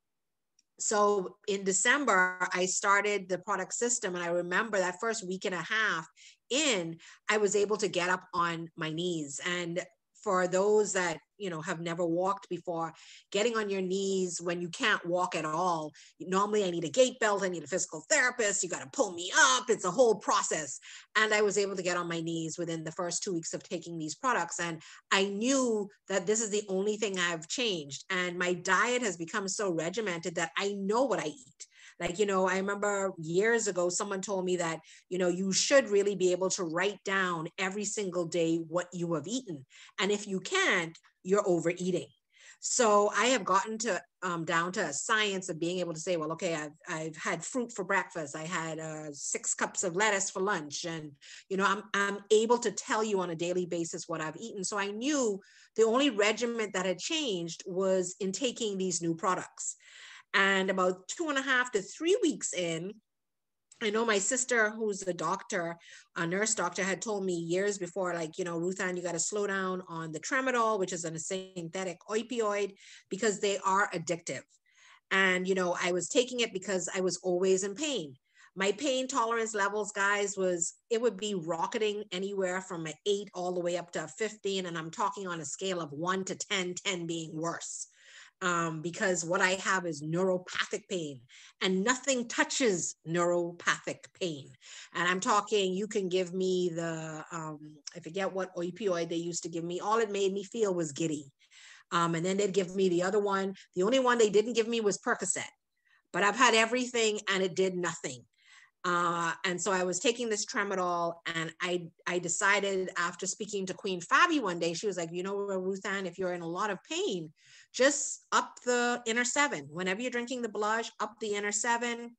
So in December, I started the product system. And I remember that first week and a half in, I was able to get up on my knees. And for those that, you know, have never walked before, getting on your knees when you can't walk at all, normally I need a gait belt, I need a physical therapist, you got to pull me up, it's a whole process. And I was able to get on my knees within the first 2 weeks of taking these products. And I knew that this is the only thing I've changed. And my diet has become so regimented that I know what I eat. Like, you know, I remember years ago, someone told me that, you know, you should really be able to write down every single day what you have eaten. And if you can't, you're overeating. So I have gotten to down to a science of being able to say, well, okay, I've had fruit for breakfast. I had 6 cups of lettuce for lunch. And, you know, I'm able to tell you on a daily basis what I've eaten. So I knew the only regimen that had changed was in taking these new products. And about 2.5 to 3 weeks in, I know my sister, who's a doctor, a nurse doctor, had told me years before, like, you know, Ruth Ann, you got to slow down on the tramadol, which is a synthetic opioid, because they are addictive. And, you know, I was taking it because I was always in pain. My pain tolerance levels, guys, it would be rocketing anywhere from an 8 all the way up to a 15. And I'm talking on a scale of 1 to 10, 10 being worse. Because what I have is neuropathic pain, and nothing touches neuropathic pain. And I'm talking, you can give me I forget what opioid they used to give me. All it made me feel was giddy. And then they'd give me the other one. The only one they didn't give me was Percocet, but I've had everything and it did nothing. And so I was taking this tramadol, and I decided, after speaking to Queen Fabi one day, she was like, you know, Ruth Ann, if you're in a lot of pain, just up the inner 7. Whenever you're drinking the Bellage, up the inner 7,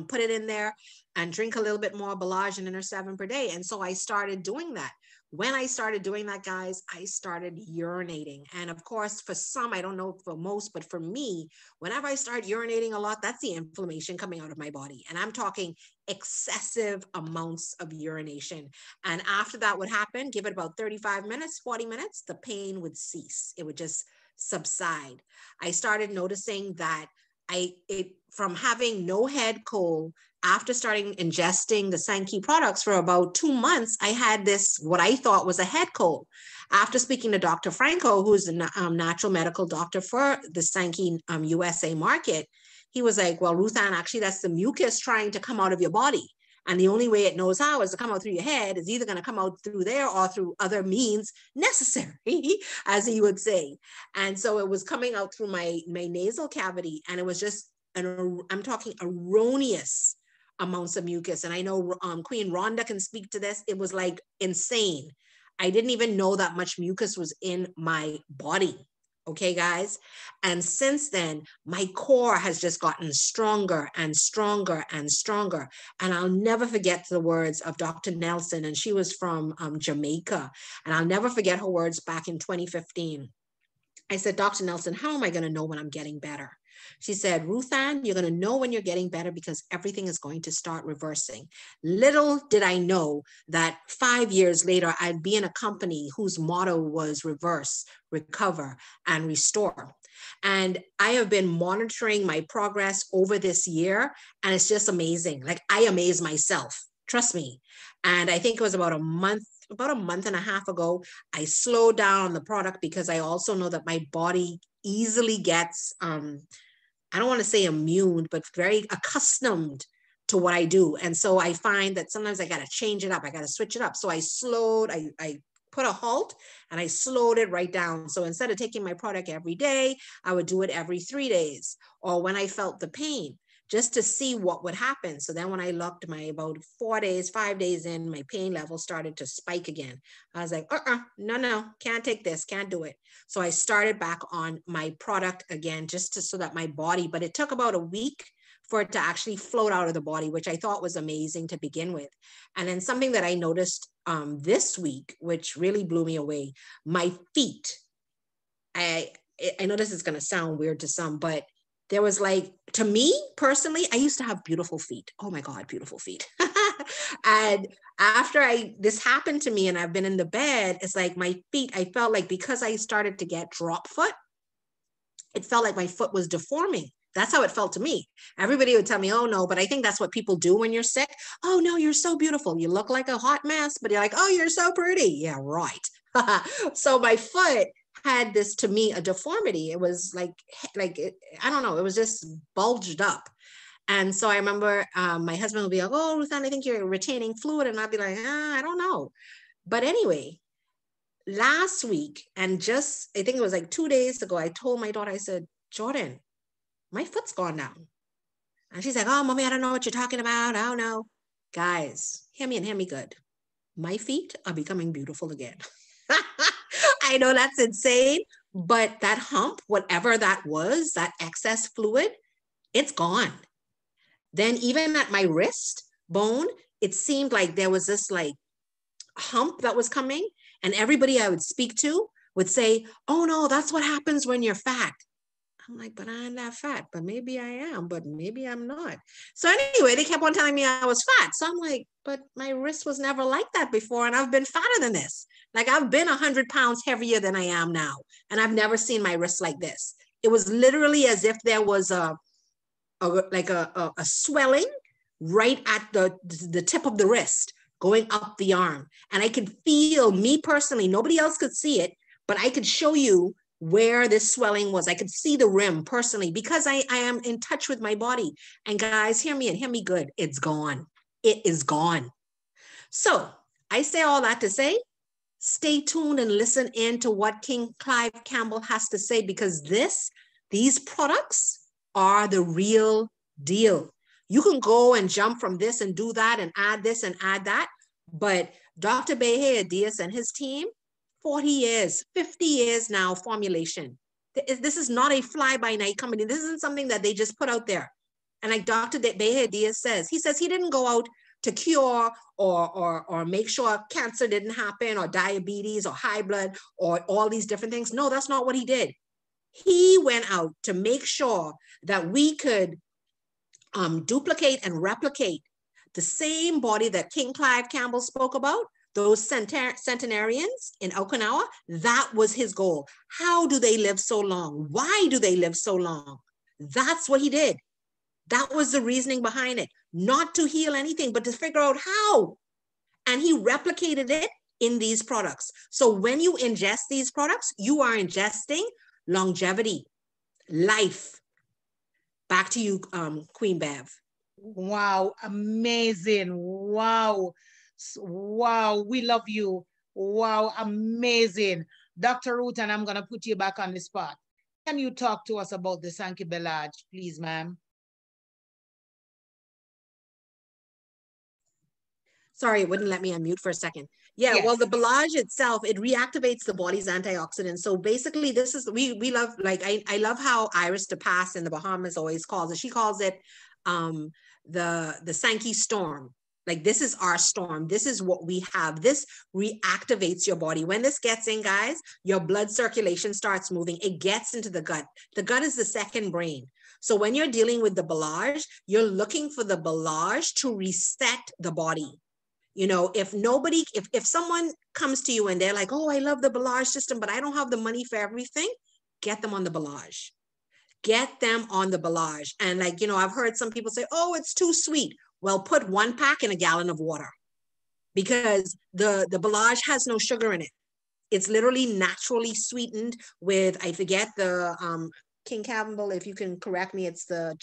put it in there and drink a little bit more Bellage and inner 7 per day. And so I started doing that. When I started doing that, guys, I started urinating. And of course, for some, I don't know for most, but for me, whenever I start urinating a lot, that's the inflammation coming out of my body. And I'm talking excessive amounts of urination. And after that would happen, give it about 35 minutes, 40 minutes, the pain would cease. It would just subside. I started noticing that from having no head cold, after starting ingesting the Sanki products for about 2 months, I had this, what I thought was a head cold. After speaking to Dr. Franco, who's a natural medical doctor for the Sanki USA market, he was like, well, Ruth Ann, actually, that's the mucus trying to come out of your body. And the only way it knows how is to come out through your head. It's either going to come out through there or through other means necessary, as he would say. And so it was coming out through my nasal cavity. And it was just, I'm talking erroneous amounts of mucus. And I know Queen Rhonda can speak to this. It was like insane. I didn't even know that much mucus was in my body. Okay, guys. And since then, my core has just gotten stronger and stronger and stronger. And I'll never forget the words of Dr. Nelson. And she was from Jamaica. And I'll never forget her words back in 2015. I said, Dr. Nelson, how am I going to know when I'm getting better? She said, Ruth Ann, you're going to know when you're getting better because everything is going to start reversing. Little did I know that 5 years later, I'd be in a company whose motto was reverse, recover, and restore. And I have been monitoring my progress over this year, and it's just amazing. Like, I amaze myself, trust me. And I think it was about a month and a half ago, I slowed down on the product because I also know that my body easily gets, I don't want to say immune, but very accustomed to what I do. And so I find that sometimes I got to change it up. I got to switch it up. So I put a halt and I slowed it right down. So instead of taking my product every day, I would do it every 3 days, or when I felt the pain, just to see what would happen. So then when I looked, my about 5 days in, my pain level started to spike again. I was like, no, can't take this, can't do it. So I started back on my product again, just so that my body, but it took about a week for it to actually float out of the body, which I thought was amazing to begin with. And then something that I noticed this week, which really blew me away, my feet. I know this is going to sound weird to some, but there was like, to me personally, I used to have beautiful feet. Oh my God, beautiful feet. And after this happened to me and I've been in the bed, it's like my feet, I felt like because I started to get drop foot, it felt like my foot was deforming. That's how it felt to me. Everybody would tell me, oh no, but I think that's what people do when you're sick. Oh no, you're so beautiful. You look like a hot mess, but you're like, oh, you're so pretty. Yeah, right. So my foot had this, to me, a deformity. It was like I don't know, it was just bulged up. And so I remember my husband would be like, oh, Ruthann, I think you're retaining fluid. And I'd be like, I don't know. But anyway, last week, and just, I think it was like 2 days ago, I told my daughter, I said, Jordan, my foot's gone down. And she's like, oh, mommy, I don't know what you're talking about. I don't know. Guys, hear me and hear me good. My feet are becoming beautiful again. I know that's insane, but that hump, whatever that was, that excess fluid, it's gone. Then even at my wrist bone, it seemed like there was this like hump that was coming, and everybody I would speak to would say, oh no, that's what happens when you're fat. I'm like, but I'm not fat, but maybe I am, but maybe I'm not. So anyway, they kept on telling me I was fat. So I'm like, but my wrist was never like that before. And I've been fatter than this. Like I've been 100 pounds heavier than I am now. And I've never seen my wrist like this. It was literally as if there was a swelling right at the tip of the wrist going up the arm. And I could feel, me personally, nobody else could see it, but I could show you where this swelling was. I could see the rim personally because I am in touch with my body. And guys, hear me and hear me good. It's gone. It is gone. So I say all that to say, stay tuned and listen in to what King Clive Campbell has to say, because these products are the real deal. You can go and jump from this and do that and add this and add that. But Dr. Behe Diaz and his team, 40 years, 50 years now, formulation. This is not a fly-by-night company. This isn't something that they just put out there. And like Dr. Behe Diaz says, he didn't go out to cure or make sure cancer didn't happen or diabetes or high blood or all these different things. No, that's not what he did. He went out to make sure that we could duplicate and replicate the same body that King Clive Campbell spoke about, those centenarians in Okinawa. That was his goal. How do they live so long? Why do they live so long? That's what he did. That was the reasoning behind it. Not to heal anything, but to figure out how. And he replicated it in these products. So when you ingest these products, you are ingesting longevity, life. Back to you, Queen Bev. Wow, amazing. Wow. Wow, we love you. Wow, amazing. Dr. Ruth, and I'm going to put you back on the spot. Can you talk to us about the Sanki Belage, please, ma'am? Sorry, it wouldn't let me unmute for a second. Yeah, yes. Well, the Belage itself, it reactivates the body's antioxidants. So basically, this is, we love, like, I love how Iris DePass in the Bahamas always calls it. She calls it the Sanki storm. Like, this is our storm. This is what we have. This reactivates your body. When this gets in, guys, your blood circulation starts moving. It gets into the gut. The gut is the second brain. So when you're dealing with the Belage, you're looking for the Belage to reset the body. You know, if someone comes to you and they're like, oh, I love the Belage system, but I don't have the money for everything, get them on the Belage. Get them on the Belage. And like, you know, I've heard some people say, oh, it's too sweet. Well, put 1 pack in a gallon of water, because the Belage has no sugar in it. It's literally naturally sweetened with, I forget the, King Campbell, if you can correct me, it's the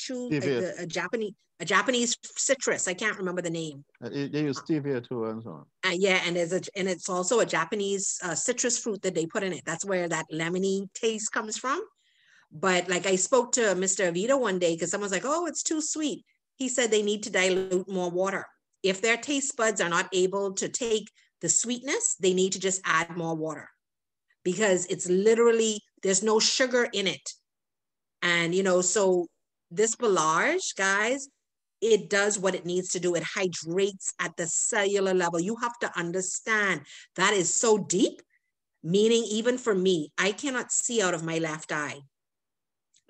a Japanese citrus. I can't remember the name. They use stevia too and so on. Yeah, and it's also a Japanese citrus fruit that they put in it. That's where that lemony taste comes from. But like I spoke to Mr. Avito one day because someone's like, oh, it's too sweet. He said they need to dilute more water. If their taste buds are not able to take the sweetness, they need to just add more water because it's literally, there's no sugar in it. And, you know, so this Belage, guys, it does what it needs to do. It hydrates at the cellular level. You have to understand that is so deep, meaning even for me, I cannot see out of my left eye.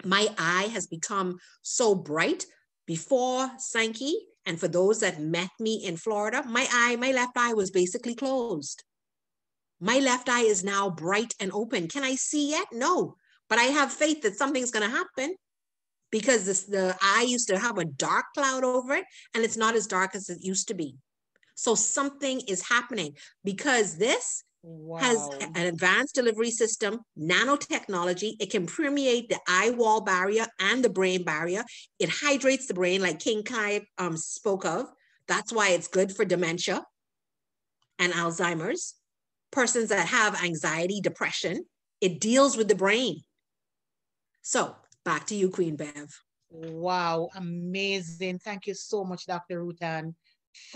My eye has become so bright before Sanki. And for those that met me in Florida, my left eye was basically closed. My left eye is now bright and open. Can I see yet? No, but I have faith that something's going to happen because the eye used to have a dark cloud over it and it's not as dark as it used to be. So something is happening because this has an advanced delivery system, nanotechnology. It can permeate the eye wall barrier and the brain barrier. It hydrates the brain like King Kai spoke of. That's why it's good for dementia and Alzheimer's. Persons that have anxiety, depression, it deals with the brain. So back to you, Queen Bev. Wow, amazing. Thank you so much, Dr. Rutan.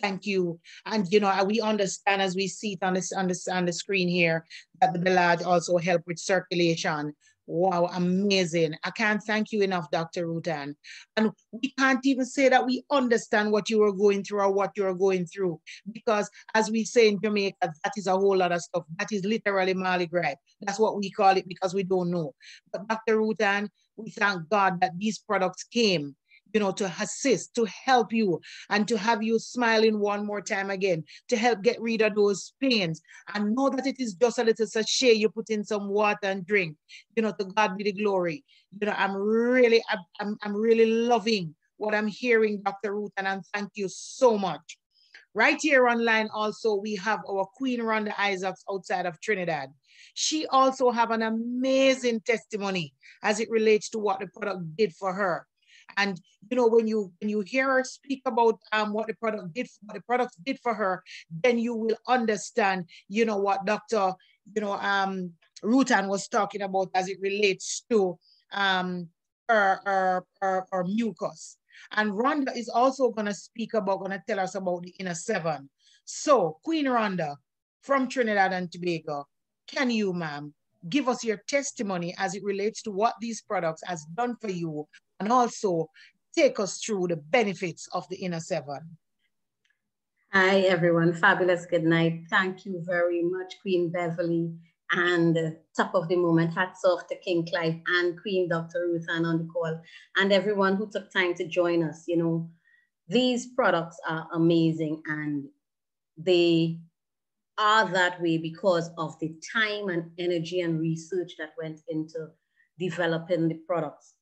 Thank you. And you know, we understand as we see it on the screen here that the Belage also help with circulation. Wow, amazing. I can't thank you enough, Dr. Rutan. And we can't even say that we understand what you were going through or what you're going through. Because as we say in Jamaica, that is a whole lot of stuff. That is literally Marley Gripe. That's what we call it because we don't know. But Dr. Rutan, we thank God that these products came, you know, to assist, to help you, and to have you smiling one more time again, to help get rid of those pains. And know that it is just a little sachet, you put in some water and drink. You know, to God be the glory. You know, I'm really loving what I'm hearing, Dr. Ruth, and thank you so much. Right here online also, we have our Queen Rhonda Isaacs outside of Trinidad. She also have an amazing testimony as it relates to what the product did for her. And you know, when you hear her speak about what the products did for her, then you will understand, you know, what Dr. Rutan was talking about as it relates to her mucus. And Rhonda is also going to tell us about the inner seven. So, Queen Rhonda from Trinidad and Tobago, can you, ma'am, give us your testimony as it relates to what these products has done for you, and also take us through the benefits of the inner seven? Hi, everyone. Fabulous good night. Thank you very much, Queen Beverly. And top of the moment, hats off to King Clive and Queen Dr. Ruthan on the call, and everyone who took time to join us. You know, these products are amazing, and they are that way because of the time and energy and research that went into developing the products.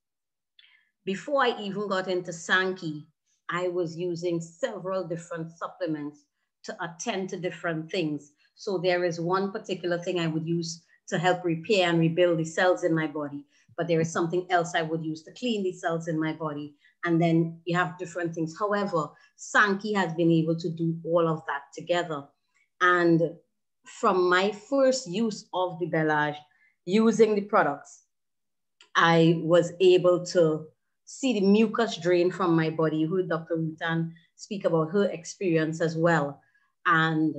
Before I even got into Sanki, I was using several different supplements to attend to different things. So there is one particular thing I would use to help repair and rebuild the cells in my body, but there is something else I would use to clean the cells in my body. And then you have different things. However, Sanki has been able to do all of that together. And from my first use of the Belage, using the products, I was able to see the mucus drain from my body. You heard Dr. Rutan speak about her experience as well. And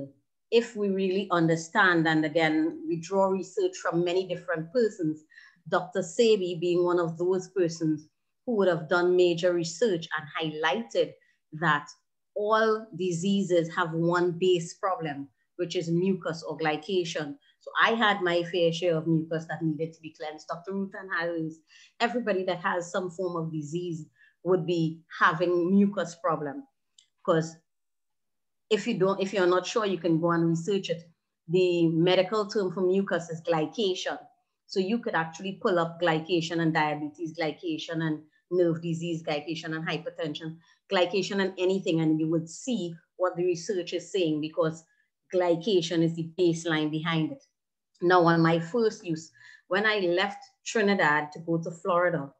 if we really understand, and again, we draw research from many different persons, Dr. Sebi being one of those persons who would have done major research and highlighted that all diseases have one base problem, which is mucus or glycation. So I had my fair share of mucus that needed to be cleansed. Dr. Rutan has, everybody that has some form of disease would be having mucus problem, because if you're not sure, you can go and research it. The medical term for mucus is glycation. So you could actually pull up glycation and diabetes, glycation and nerve disease, glycation and hypertension, glycation and anything, and you would see what the research is saying, because glycation is the baseline behind it. Now, on my first use, when I left Trinidad to go to Florida,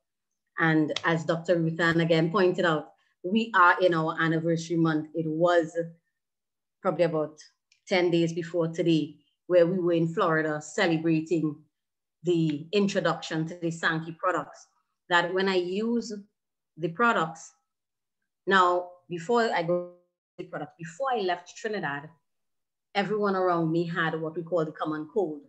and as Dr. Ruthan again pointed out, we are in our anniversary month. It was probably about 10 days before today, where we were in Florida celebrating the introduction to the Sanki products, that when I use the products, now, before I go to the product, before I left Trinidad, everyone around me had what we call the common cold,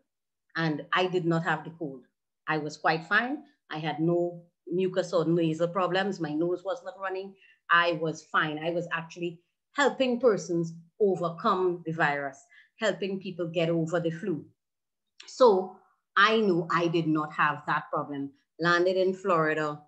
and I did not have the cold. I was quite fine. I had no mucus or nasal problems. My nose was not running. I was fine. I was actually helping persons overcome the virus, helping people get over the flu. So I knew I did not have that problem. Landed in Florida,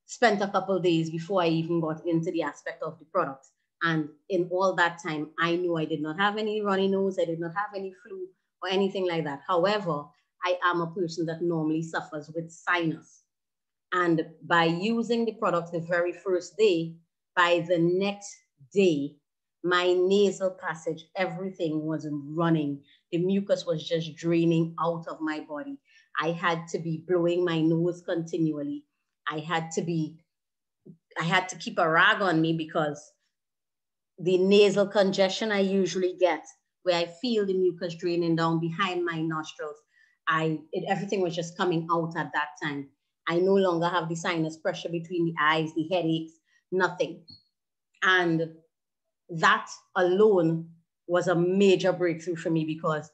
spent a couple of days before I even got into the aspect of the products. And in all that time, I knew I did not have any runny nose. I did not have any flu or anything like that. However, I am a person that normally suffers with sinus. And by using the products the very first day, by the next day, my nasal passage, everything was running. The mucus was just draining out of my body. I had to be blowing my nose continually. I had to keep a rag on me because the nasal congestion I usually get, where I feel the mucus draining down behind my nostrils, everything was just coming out at that time. I no longer have the sinus pressure between the eyes, the headaches, nothing. And that alone was a major breakthrough for me because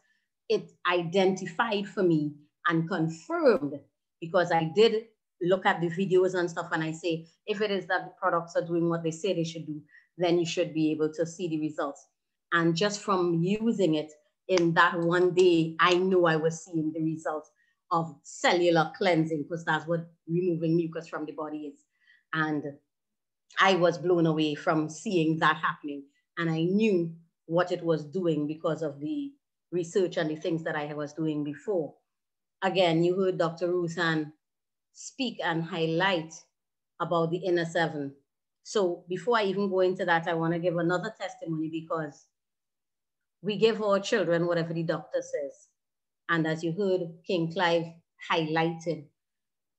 it identified for me and confirmed, because I did look at the videos and stuff, and I say, if it is that the products are doing what they say they should do, then you should be able to see the results. And just from using it in that one day, I knew I was seeing the results of cellular cleansing, because that's what removing mucus from the body is. And I was blown away from seeing that happening. And I knew what it was doing because of the research and the things that I was doing before. Again, you heard Dr. Ruthan speak and highlight about the inner seven. So before I even go into that, I want to give another testimony, because we give our children whatever the doctor says. And as you heard, King Clive highlighted,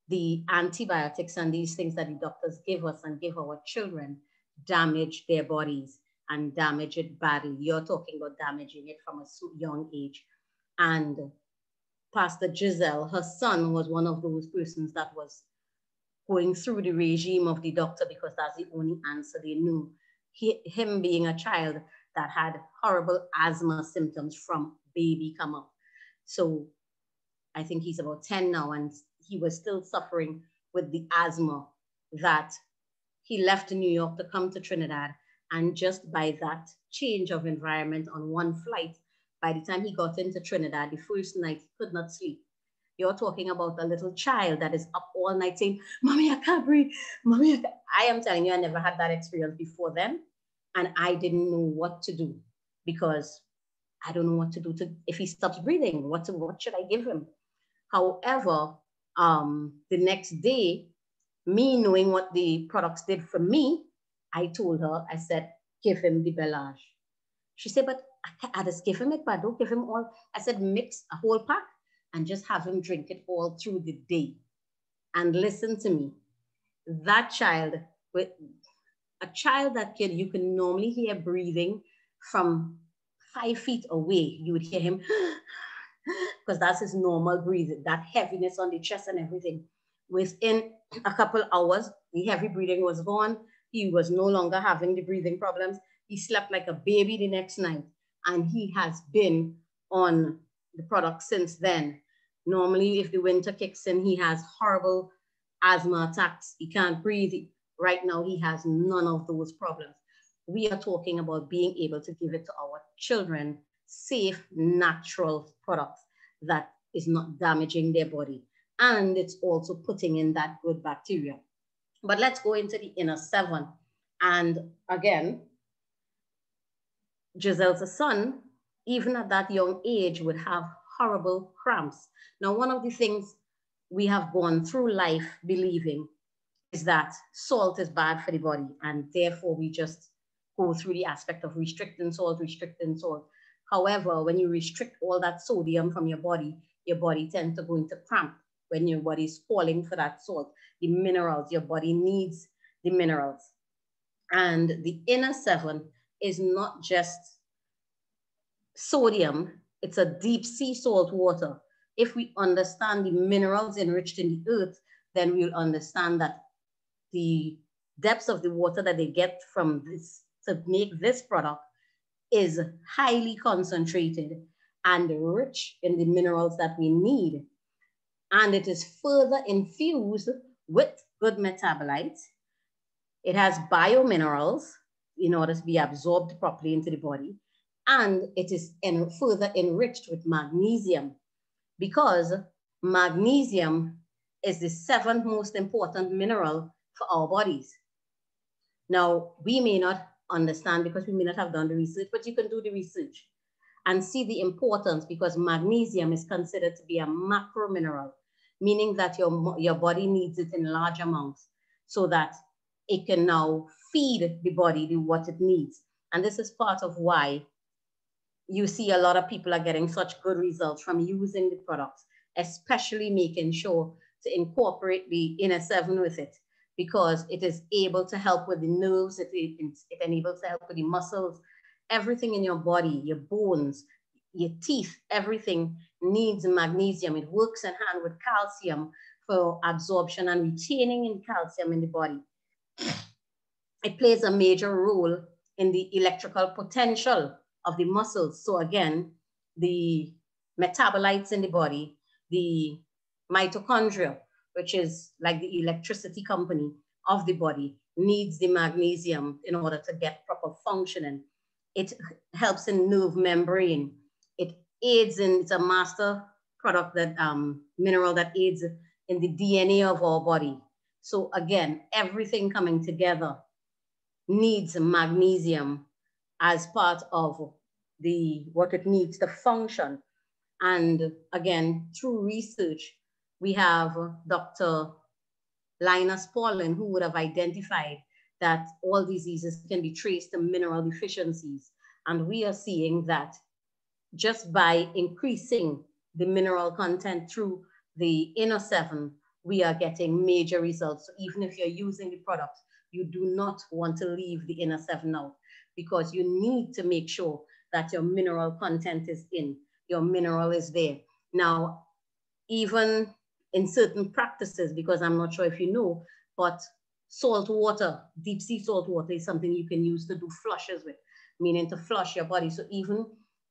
the antibiotics and these things that the doctors give us and give our children damage their bodies and damage it badly. You're talking about damaging it from a young age. And Pastor Giselle, her son, was one of those persons that was going through the regime of the doctor because that's the only answer they knew. Him being a child that had horrible asthma symptoms from baby come up. So I think he's about 10 now, and he was still suffering with the asthma, that he left New York to come to Trinidad. And just by that change of environment on one flight, by the time he got into Trinidad, the first night, he could not sleep. You're talking about a little child that is up all night saying, "Mommy, I can't breathe. Mommy, I am telling you, I never had that experience before then. And I didn't know what to do, because I don't know what to do if he stops breathing. What should I give him? However, the next day, me knowing what the products did for me, I told her, I said, give him the Belage. She said, but I just give him it, but don't give him all. I said, mix a whole pack and just have him drink it all through the day. And listen to me, that child, you can normally hear breathing from 5 feet away. You would hear him, because that's his normal breathing, that heaviness on the chest and everything. Within a couple hours, the heavy breathing was gone. He was no longer having the breathing problems. He slept like a baby the next night, and he has been on the product since then. Normally, if the winter kicks in, he has horrible asthma attacks. He can't breathe. Right now, he has none of those problems. We are talking about being able to give it to our children, safe, natural products that is not damaging their body. And it's also putting in that good bacteria. But let's go into the inner seven. And again, Giselle's son, even at that young age, would have horrible cramps. Now, one of the things we have gone through life believing is that salt is bad for the body, and therefore we just go through the aspect of restricting salt. However, when you restrict all that sodium from your body tends to go into cramp when your body is calling for that salt. The minerals, your body needs the minerals. And the inner seven is not just sodium, it's a deep sea salt water. If we understand the minerals enriched in the earth, then we'll understand that the depths of the water that they get from this to make this product is highly concentrated and rich in the minerals that we need. And it is further infused with good metabolites. It has biominerals in order to be absorbed properly into the body. And it is further enriched with magnesium, because magnesium is the 7th most important mineral for our bodies. Now, we may not understand because we may not have done the research, but you can do the research and see the importance, because magnesium is considered to be a macro mineral, meaning that your body needs it in large amounts so that it can now feed the body what it needs. And this is part of why you see a lot of people are getting such good results from using the products, especially making sure to incorporate the inner 7 with it, because it is able to help with the nerves, it enables to help with the muscles, everything in your body, your bones, your teeth, everything needs magnesium. It works in hand with calcium for absorption and retaining in calcium in the body. It plays a major role in the electrical potential of the muscles. So again, the metabolites in the body, the mitochondria, which is like the electricity company of the body, needs the magnesium in order to get proper functioning. It helps in nerve membrane. It aids in, it's a master product, that mineral that aids in the DNA of our body. So again, everything coming together needs magnesium as part of what it needs to function. And again, through research, we have Dr. Linus Pauling, who would have identified that all diseases can be traced to mineral deficiencies. And we are seeing that just by increasing the mineral content through the inner 7, we are getting major results. So even if you're using the product, you do not want to leave the inner 7 out, because you need to make sure that your mineral content is in, your mineral is there. Now, even in certain practices, because I'm not sure if you know, but salt water, deep sea salt water is something you can use to do flushes with, meaning to flush your body. So even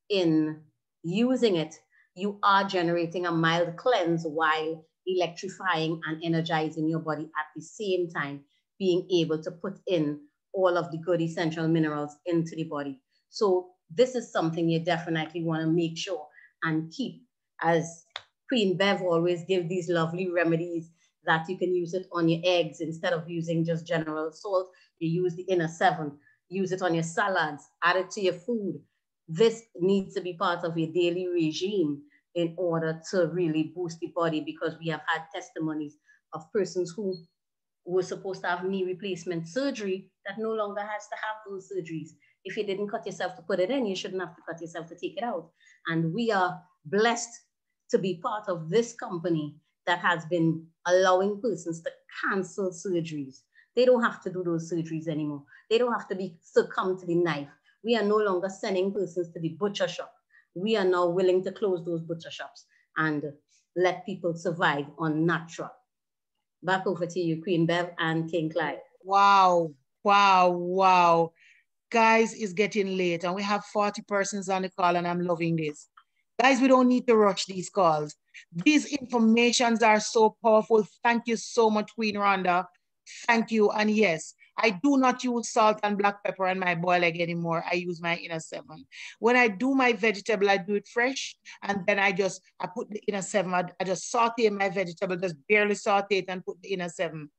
in using it, you are generating a mild cleanse while electrifying and energizing your body at the same time, being able to put in all of the good essential minerals into the body. So this is something you definitely want to make sure and keep, as Queen Bev always gives these lovely remedies that you can use it on your eggs instead of using just general salt. You use the inner 7, use it on your salads, add it to your food. This needs to be part of your daily regime in order to really boost the body, because we have had testimonies of persons who were supposed to have knee replacement surgery that no longer has to have those surgeries. If you didn't cut yourself to put it in, you shouldn't have to cut yourself to take it out. And we are blessed to be part of this company that has been allowing persons to cancel surgeries. They don't have to do those surgeries anymore. They don't have to be succumb to the knife. We are no longer sending persons to the butcher shop. We are now willing to close those butcher shops and let people survive on natural. Back over to you, Queen Bev and King Clyde. Wow, wow, wow. Guys, it's getting late and we have 40 persons on the call and I'm loving this. Guys, we don't need to rush these calls. These informations are so powerful. Thank you so much, Queen Rhonda. Thank you. And yes, I do not use salt and black pepper on my boiled egg anymore. I use my inner 7. When I do my vegetable, I do it fresh. And then I put the inner 7. I just saute my vegetable, just barely saute it and put the inner 7.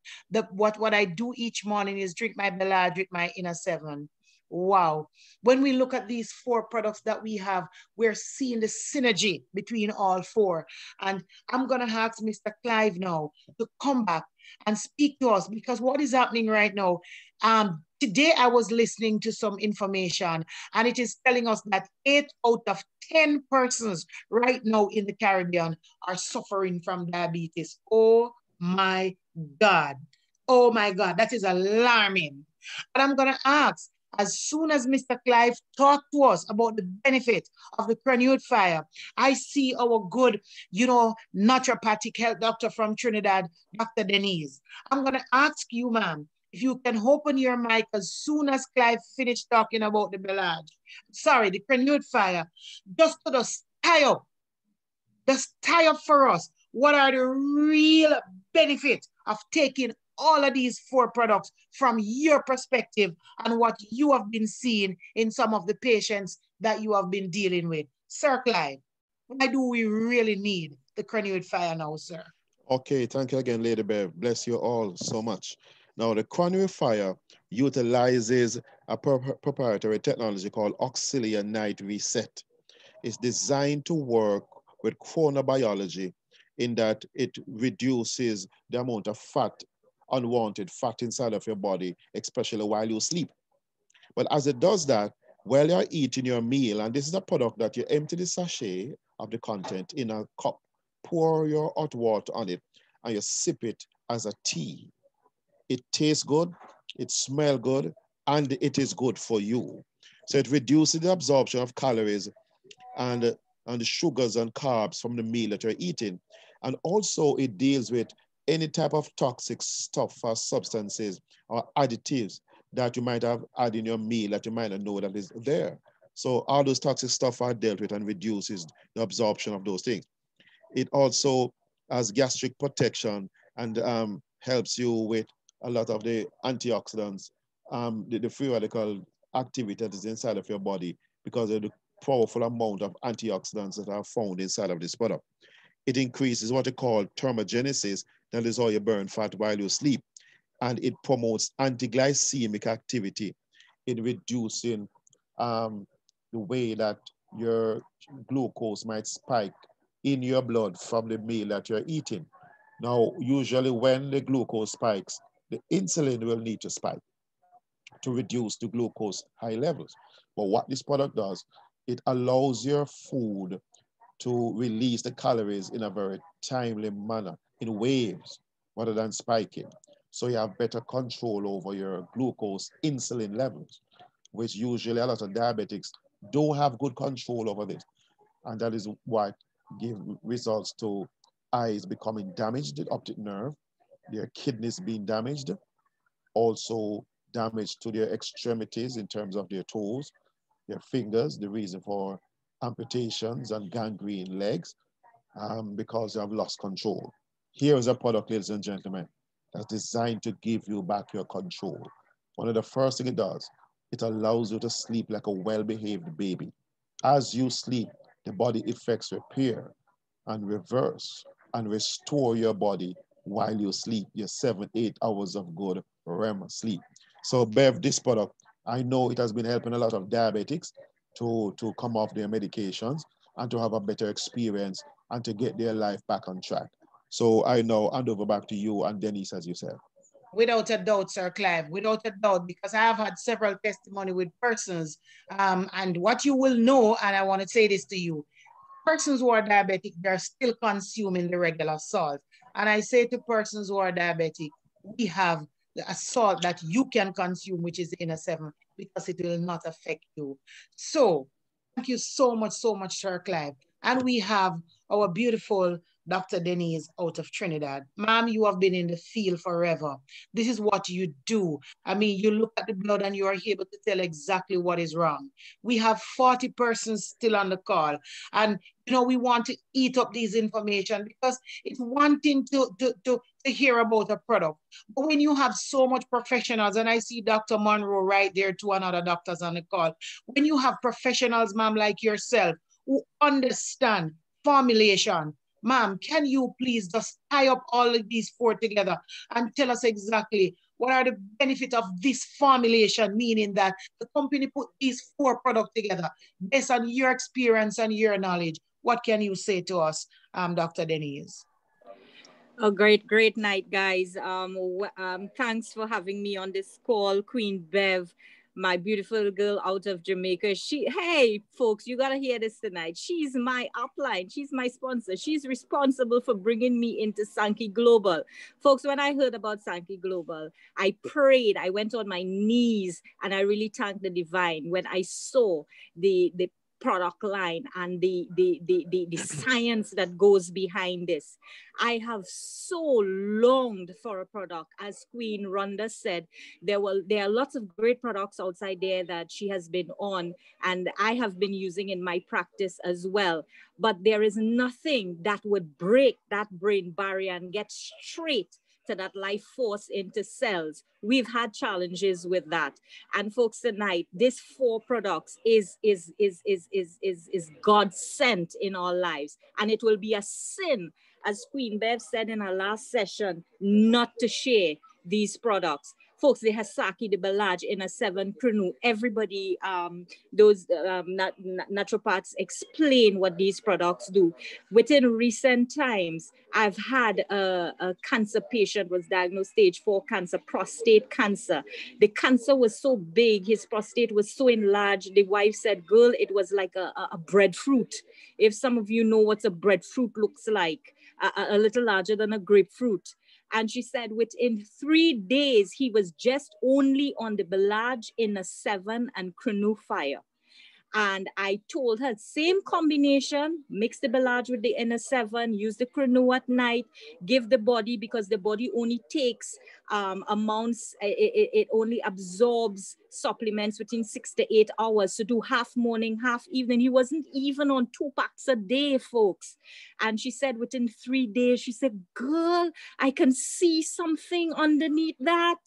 What I do each morning is drink my Bella, drink my inner 7. Wow. When we look at these 4 products that we have, we're seeing the synergy between all 4. And I'm going to ask Mr. Clive now to come back and speak to us, because what is happening right now, today I was listening to some information and it is telling us that 8 out of 10 persons right now in the Caribbean are suffering from diabetes. Oh my God. Oh my God, that is alarming. And I'm going to ask As soon as Mr. Clive talked to us about the benefit of the Crenewed Fire, I see our good, naturopathic health doctor from Trinidad, Dr. Denise. I'm going to ask you, ma'am, if you can open your mic as soon as Clive finished talking about the the Crenewed Fire, just to just tie up for us. What are the real benefits of taking all of these 4 products from your perspective and what you have been seeing in some of the patients that you have been dealing with? Sir Clive, why do we really need the Crenewed Fire now, sir? Okay, thank you again, Lady Bev. Bless you all so much. Now, the Crenewed Fire utilizes a proprietary technology called auxiliary night reset. It's designed to work with chronobiology in that it reduces the amount of fat, unwanted fat inside of your body, especially while you sleep. But as it does that, while you're eating your meal, and this is a product that you empty the sachet of the content in a cup, pour your hot water on it, and you sip it as a tea. It tastes good, it smells good, and it is good for you. So it reduces the absorption of calories and the sugars and carbs from the meal that you're eating. And also it deals with any type of toxic stuff or substances or additives that you might have added in your meal that you might not know that is there. So all those toxic stuff are dealt with and reduces the absorption of those things. It also has gastric protection and helps you with a lot of the antioxidants, the free radical activity that is inside of your body because of the powerful amount of antioxidants that are found inside of this product. It increases what they call thermogenesis, that is how you burn fat while you sleep, and it promotes anti-glycemic activity in reducing the way that your glucose might spike in your blood from the meal that you're eating. Now, usually when the glucose spikes, the insulin will need to spike to reduce the glucose high levels. But what this product does, it allows your food to release the calories in a very timely manner, in waves, rather than spiking. So you have better control over your glucose insulin levels, which usually a lot of diabetics don't have good control over this. And that is what gives results to eyes becoming damaged, the optic nerve, their kidneys being damaged, also damage to their extremities in terms of their toes, their fingers, the reason for amputations and gangrene legs, because you have lost control. Here is a product, ladies and gentlemen, that's designed to give you back your control. One of the first things it does, it allows you to sleep like a well-behaved baby. As you sleep, the body effects repair and reverse and restore your body while you sleep, your 7-8 hours of good REM sleep. So Bev, this product, I know it has been helping a lot of diabetics to come off their medications and to have a better experience and to get their life back on track. So I now hand over back to you and Denise, as you said. Without a doubt, Sir Clive, without a doubt, because I have had several testimony with persons, and what you will know, and I want to say this to you, persons who are diabetic, they're still consuming the regular salt. And I say to persons who are diabetic, we have a salt that you can consume, which is in a 7, because it will not affect you. So thank you so much, Sir Clive. And we have our beautiful Dr. Denise out of Trinidad. Ma'am, you have been in the field forever. This is what you do. I mean, you look at the blood and you are able to tell exactly what is wrong. We have 40 persons still on the call. And, we want to eat up these information because it's one thing to hear about a product. But when you have so much professionals, and I see Dr. Monroe right there, 2 another doctors on the call, when you have professionals, ma'am, like yourself, who understand formulation, ma'am, can you please just tie up all of these 4 together and tell us exactly what are the benefits of this formulation, meaning that the company put these 4 products together based on your experience and your knowledge. What can you say to us, Dr. Denise? A great night, guys. Thanks for having me on this call, Queen Bev. my beautiful girl out of Jamaica. Hey, folks, you got to hear this tonight. She's my upline. She's my sponsor. She's responsible for bringing me into Sanki Global. Folks, when I heard about Sanki Global, I prayed. I went on my knees and I really thanked the divine when I saw the product line and the science that goes behind this. I have so longed for a product. As Queen Rhonda said, there are lots of great products outside there that she has been on and I have been using in my practice as well. But there is nothing that would break that brain barrier and get straight to that life force into cells. We've had challenges with that. And folks, tonight, this 4 products is God sent in our lives. And it will be a sin, as Queen Bev said in her last session, not to share these products. Folks, the Hasaki, the Balaj in a 7 Krunu, everybody, those naturopaths explain what these products do. Within recent times, I've had a cancer patient was diagnosed stage 4 cancer, prostate cancer. The cancer was so big, his prostate was so enlarged. The wife said, girl, it was like a breadfruit. If some of you know what a breadfruit looks like, a little larger than a grapefruit. And she said within 3 days, he was just only on the Balaj in a 7 and Krunu fire. And I told her, same combination, mix the Balaj with the inner 7, use the Krunu at night, give the body, because the body only takes amounts, it only absorbs supplements within 6 to 8 hours. So do half morning, half evening. He wasn't even on 2 packs a day, folks. And she said within 3 days, she said, girl, I can see something underneath that.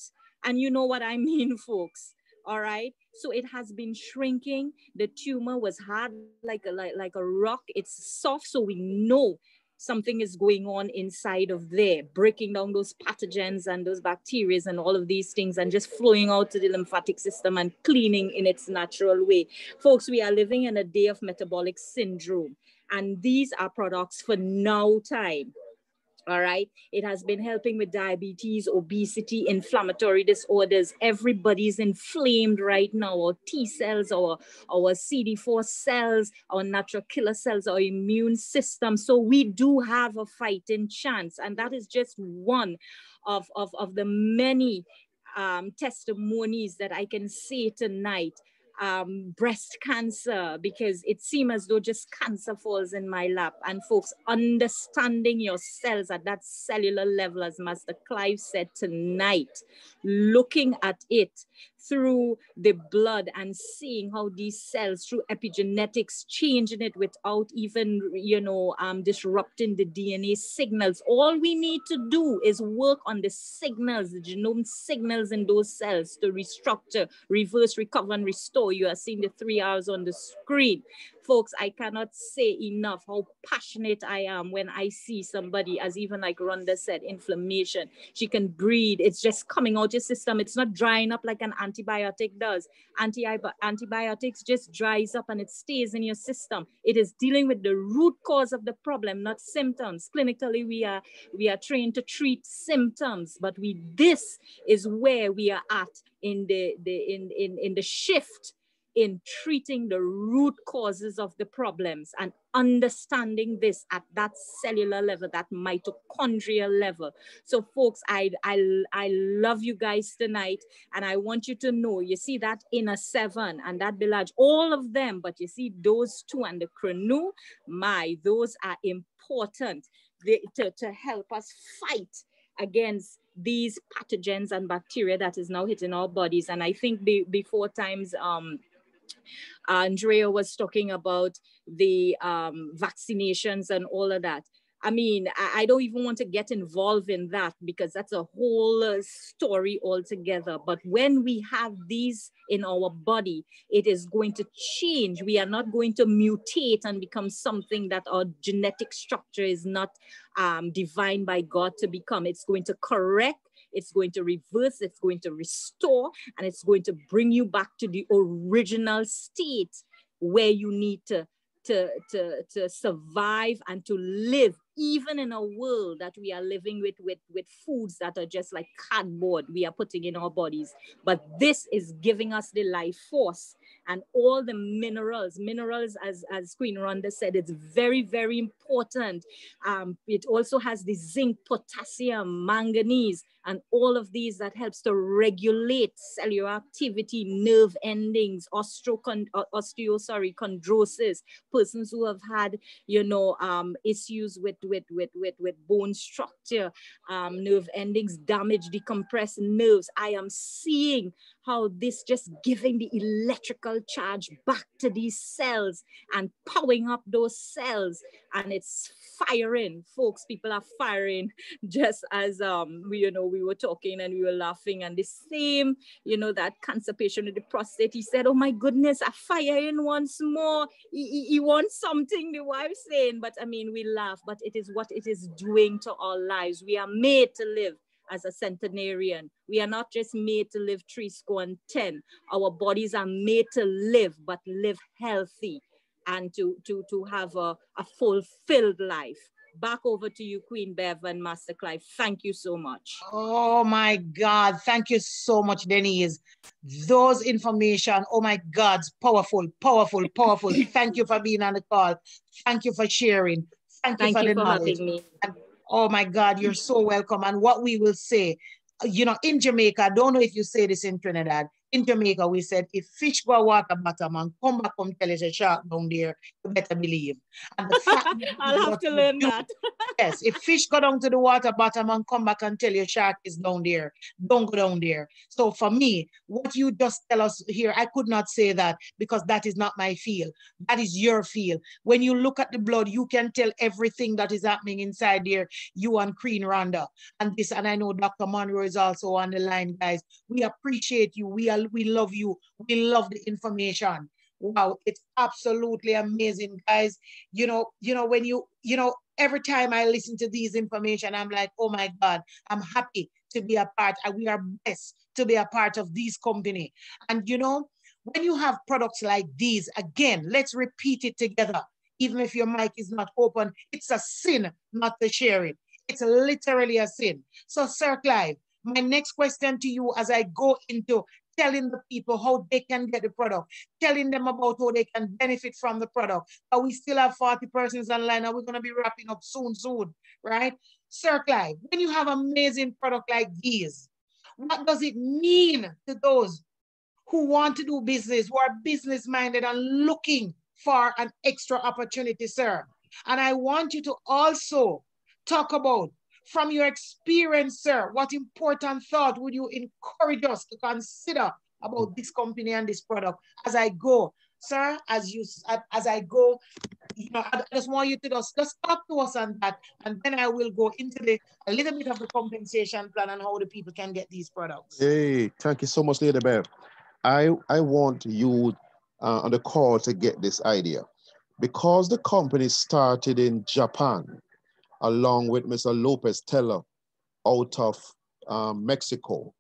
And you know what I mean, folks. All right. So it has been shrinking. The tumor was hard like a rock. It's soft. So we know something is going on inside of there, breaking down those pathogens and those bacteria and all of these things and just flowing out to the lymphatic system and cleaning in its natural way. Folks, we are living in a day of metabolic syndrome. And these are products for now time. All right. It has been helping with diabetes, obesity, inflammatory disorders. Everybody's inflamed right now. Our T cells, our CD4 cells, our natural killer cells, our immune system. So we do have a fighting chance. And that is just one of the many testimonies that I can say tonight. Breast cancer, because it seems as though just cancer falls in my lap. And folks, understanding your cells at that cellular level, as Master Clive said tonight, looking at it through the blood and seeing how these cells through epigenetics, changing it without even, disrupting the DNA signals. All we need to do is work on the signals, the genome signals in those cells to restructure, reverse, recover, and restore. You are seeing the 3 hours on the screen. Folks, I cannot say enough how passionate I am when I see somebody, as even like Rhonda said, inflammation. She can breathe. It's just coming out your system. It's not drying up like an antibiotic does. Antibiotics just dries up and it stays in your system. It is dealing with the root cause of the problem, not symptoms. Clinically, we are trained to treat symptoms, but this is where we are at in the shift in treating the root causes of the problems and understanding this at that cellular level, that mitochondrial level. So folks, I love you guys tonight. And I want you to know, you see that inner 7 and that Bilaj, all of them, but you see those 2 and the Krenu, those are important to help us fight against these pathogens and bacteria that is now hitting our bodies. And I think before times, Andrea was talking about the vaccinations and all of that. I mean, I don't even want to get involved in that because that's a whole story altogether. But when we have these in our body, it is going to change. We are not going to mutate and become something that our genetic structure is not divined by God to become. It's going to correct. It's going to reverse, it's going to restore, and it's going to bring you back to the original state where you need to survive and to live even in a world that we are living with foods that are just like cardboard we are putting in our bodies. But this is giving us the life force and all the minerals. Minerals, as Queen Rhonda said, it's very, very important. It also has the zinc, potassium, manganese, and all of these that helps to regulate cellular activity, nerve endings, chondrosis, persons who have had, issues with bone structure, nerve endings, damage, decompressed nerves. I am seeing how this just giving the electrical charge back to these cells and powering up those cells, and it's firing, folks. People are firing, just as we were talking and we were laughing, and the same, that cancer patient with the prostate, he said, oh my goodness, I firing once more. He wants something, the wife saying, but I mean, we laugh, but it is what it is doing to our lives. We are made to live as a centenarian. We are not just made to live 70. Our bodies are made to live, but live healthy and to have a fulfilled life. Back over to you, Queen Bev and Master Clive. Thank you so much. Oh my God. Thank you so much, Denise. Those information, oh my God, powerful, powerful, powerful. Thank you for being on the call. Thank you for sharing. Thank you for the knowledge. Having me. And, oh my God, you're so welcome. And what we will say, in Jamaica, I don't know if you say this in Trinidad, in Jamaica, we said, if fish go water bottom and come back, come tell us a shark down there, you better believe. And the fact I'll have to learn that. Yes, if fish go down to the water bottom and come back and tell you shark is down there, don't go down there. So for me, what you just tell us here, I could not say that because that is not my field. That is your field. When you look at the blood, you can tell everything that is happening inside there, you and Queen Rhonda. And I know Dr. Monroe is also on the line, guys. We appreciate you. We love you. We love the information. Wow, it's absolutely amazing, guys. When every time I listen to these information, I'm like, oh my God, I'm happy to be a part. We are blessed to be a part of this company. And when you have products like these, again, let's repeat it together. Even if your mic is not open, it's a sin not to share it. It's literally a sin. So, Sir Clive, my next question to you as I go into telling the people how they can get the product, telling them about how they can benefit from the product. But we still have 40 persons online and we're going to be wrapping up soon, right? Sir Clive, when you have amazing product like these, what does it mean to those who want to do business, who are business-minded and looking for an extra opportunity, sir? And I want you to also talk about, from your experience, sir, what important thought would you encourage us to consider about this company and this product as I go? Sir, as I go, I just want you to just talk to us on that, and then I will go into a little bit of the compensation plan and how the people can get these products. Hey, thank you so much, Lady Bev. I want you on the call to get this idea. Because the company started in Japan, along with Mr. Lopez Teller out of Mexico.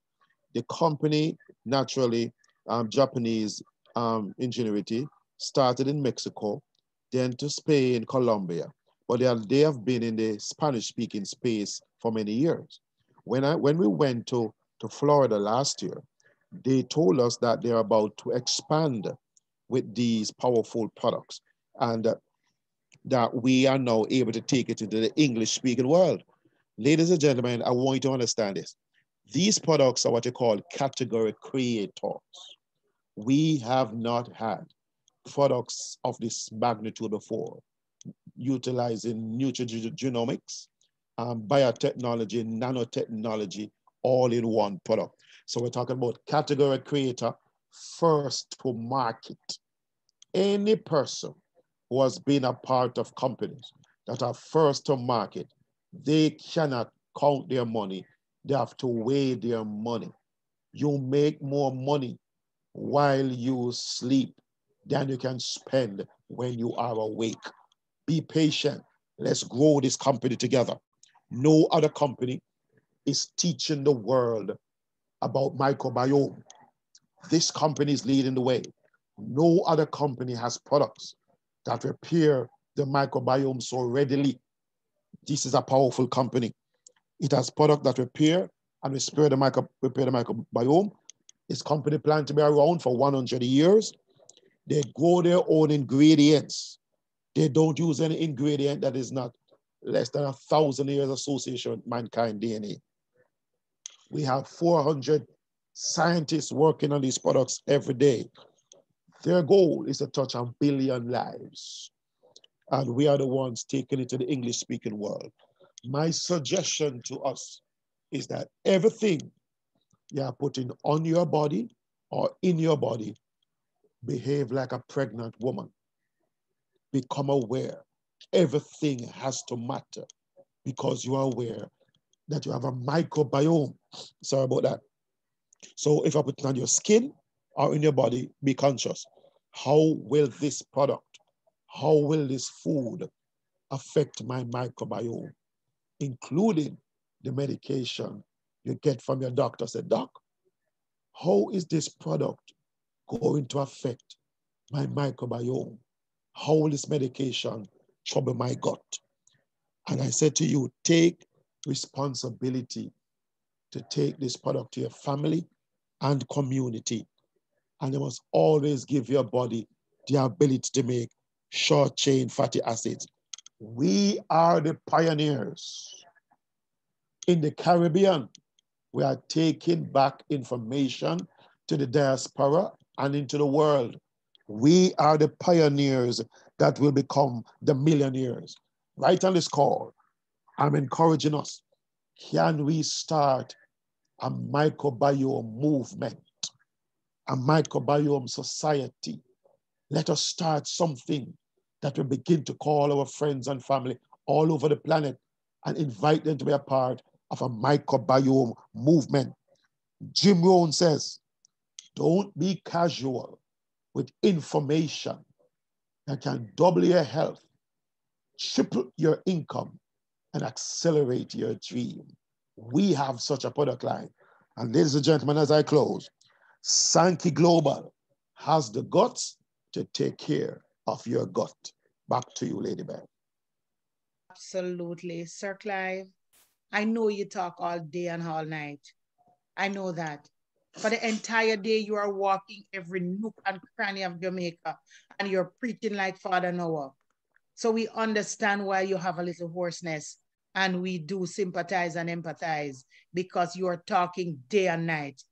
The company, naturally, Japanese ingenuity, started in Mexico, then to Spain, Colombia. But they have been in the Spanish-speaking space for many years. When we went to Florida last year, they told us that they're about to expand with these powerful products, and that we are now able to take it into the English-speaking world. Ladies and gentlemen, I want you to understand this. These products are what you call category creators. We have not had products of this magnitude before, utilizing nutrigenomics, biotechnology, nanotechnology, all in one product. So we're talking about category creator, first to market. Any person who has been a part of companies that are first to market, they cannot count their money. They have to weigh their money. You make more money while you sleep than you can spend when you are awake. Be patient. Let's grow this company together. No other company is teaching the world about microbiome. This company is leading the way. No other company has products that repair the microbiome so readily. This is a powerful company. It has product that repair and repair the microbiome. This company planned to be around for 100 years. They grow their own ingredients. They don't use any ingredient that is not less than 1,000 years association with mankind DNA. We have 400 scientists working on these products every day. Their goal is to touch 1 billion lives. And we are the ones taking it to the English-speaking world. My suggestion to us is that everything you are putting on your body or in your body, behave like a pregnant woman. Become aware. Everything has to matter because you are aware that you have a microbiome. Sorry about that. So if I put it on your skin or in your body, be conscious. How will this product, how will this food affect my microbiome, including the medication you get from your doctor? Say, doc, how is this product going to affect my microbiome? How will this medication trouble my gut? And I said to you, take responsibility to take this product to your family and community. And you must always give your body the ability to make short chain fatty acids. We are the pioneers. In the Caribbean, we are taking back information to the diaspora and into the world. We are the pioneers that will become the millionaires. Right on this call, I'm encouraging us. Can we start a microbiome movement, a microbiome society? Let us start something that will begin to call our friends and family all over the planet and invite them to be a part of a microbiome movement. Jim Rohn says, don't be casual with information that can double your health, triple your income, and accelerate your dream. We have such a product line. And ladies and gentlemen, as I close, Sanki Global has the guts to take care of your gut. Back to you, Lady Beth. Absolutely. Sir Clive, I know you talk all day and all night. I know that. For the entire day, you are walking every nook and cranny of Jamaica and you're preaching like Father Noah. So we understand why you have a little hoarseness and we do sympathize and empathize because you are talking day and night.